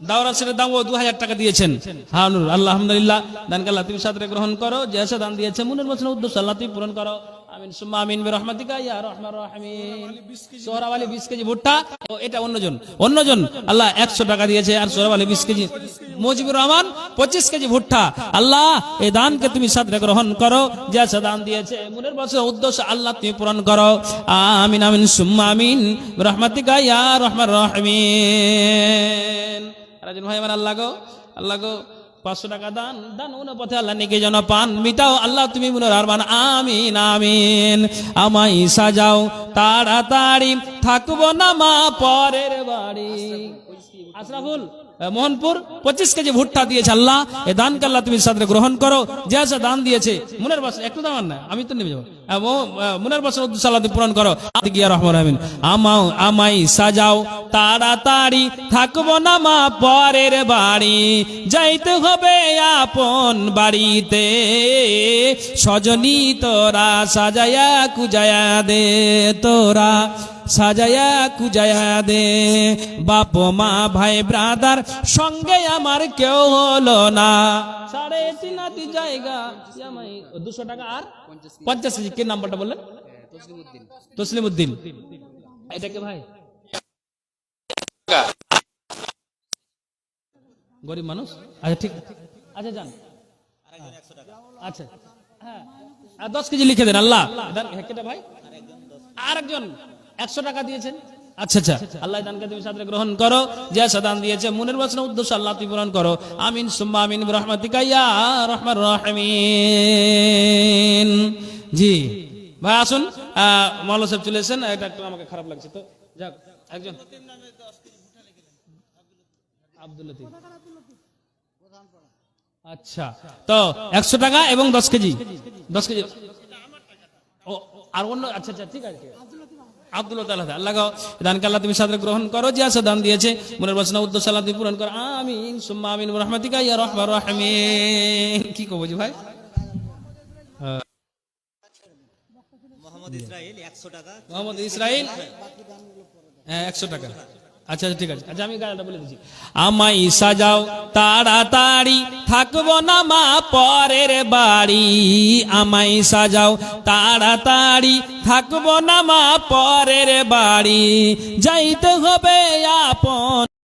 দাওরা সেটের দাম 2000 টাকা দিয়েছেন হাওয়ানুর। আল্লাহ আলহামদুলিল্লাহ, দানকে আল্লাহ তুমি সাদরে গ্রহণ করো, যে আশা দান দিয়েছে মনের বাসনা উদ্দেশ্য আল্লাহ তুমি পূরণ করো। আমিন সুম্মা আমিন বিরহমাতিকা ইয়া আরহামার রাহিমিন। সোহরাওয়ালি 20 কেজি ভুট্টা, এটা অন্যজন আল্লাহ 100 টাকা দিয়েছে, আর সোহরাওয়ালি 20 কেজি। মুজিবুর রহমান 25 কেজি ভুট্টা। আল্লাহ এই দানকে তুমি সাদরে গ্রহণ করো, যে আশা দান দিয়েছে মনের বাসনা উদ্দেশ্য আল্লাহ তুমি পূরণ করো। আমিন আমিন সুম্মা আমিন বিরহমাতিকা ইয়া আরহামার রাহিমিন। রাজন ভাই আমার আল্লাহ গো 500 টাকা দান উন পথে আল্লাহ নিকে যেন পান মিটাও আল্লাহ তুমি মনের আরমান। আমিন আমিন। আমায় সাজাও তাড়াতাড়ি থাকবো না মা পরের বাড়ি। আশরাফুল মোহনপুর 25 কেজি ভুট্টা দিয়েছে আল্লাহ, এই দানকে আল্লাহ তুমি সাদরে গ্রহণ করো, যে আশা দান দিয়েছে মনের বাসনা একটু দাম না আমি তো নেমে যাবো, মনের বাসনা উদ্দেশ্য আল্লাহ তুমি পূরণ করো। ইয়া রহমান আমিন। আমায় সাজাও তাড়াতাড়ি থাকবো না মা পরের বাড়ি, যাইতে হবে আপন বাড়িতে, সজনী তোরা সাজায়া কুজায়া দে, তোরা সাজায়া কুজায়া দে, বাপ মা ভাই ব্রাদার সঙ্গে আমার কেউ হলো না, 3.5 জায়গা 200 টাকা আর 50 কেজি। কে নাম্বারটা বললেন? তসলিমউদ্দিন। এটাকে ভাই গরিব মানুষ, আচ্ছা ঠিক, আচ্ছা যান, আচ্ছা হ্যাঁ 10 কেজি লিখে দেন আল্লাহ। কেটা ভাই আরেকজন 100 টাকা দিয়েছেন। আচ্ছা আচ্ছা, আল্লাহ দানকে তুমি সাদরে গ্রহণ করো, যে আশা দান দিয়েছে মনের বাসনা উদ্দেশ্য আল্লাহ তুমি পূরণ করো। আমিন সুম্মা আমিন বিরহমাতিকা ইয়া আরহামার রাহিমিন। জি ভাই আসুন, মাওলানা সাহেব চলে এসেছেন, এটা একটু আমাকে খারাপ লাগছে তো যাক। একজন আব্দুল লতিফ, আচ্ছা তো 100 টাকা এবং 10 কেজি ও আর অন্য, আচ্ছা আচ্ছা ঠিক আছে। আব্দুল্লাহ তাআলা আল্লাহ দানকে আল্লাহ তুমি সাদরে গ্রহণ করো, যে আশা দান দিয়েছে মনের বাসনা উদ্দেশ্য আল্লাহ তুমি পূরণ করো। আমিন সুম্মা আমিন বিরহমাতিকা ইয়া আরহামার রাহিমিন। কি কব জি ভাই? মোহাম্মদ ইসরাইল 100 টাকা। মোহাম্মদ ইসরাইল 100 টাকা। আচ্ছা ঠিক আছে, আচ্ছা আমি গানটা বলে দিচ্ছি। আমায় সাজাও তাড়াতাড়ি থাকবো না মা পরের বাড়ি, আমায় সাজাও তাড়াতাড়ি থাকবো না মা পরের বাড়ি, যাইতে হবে আপন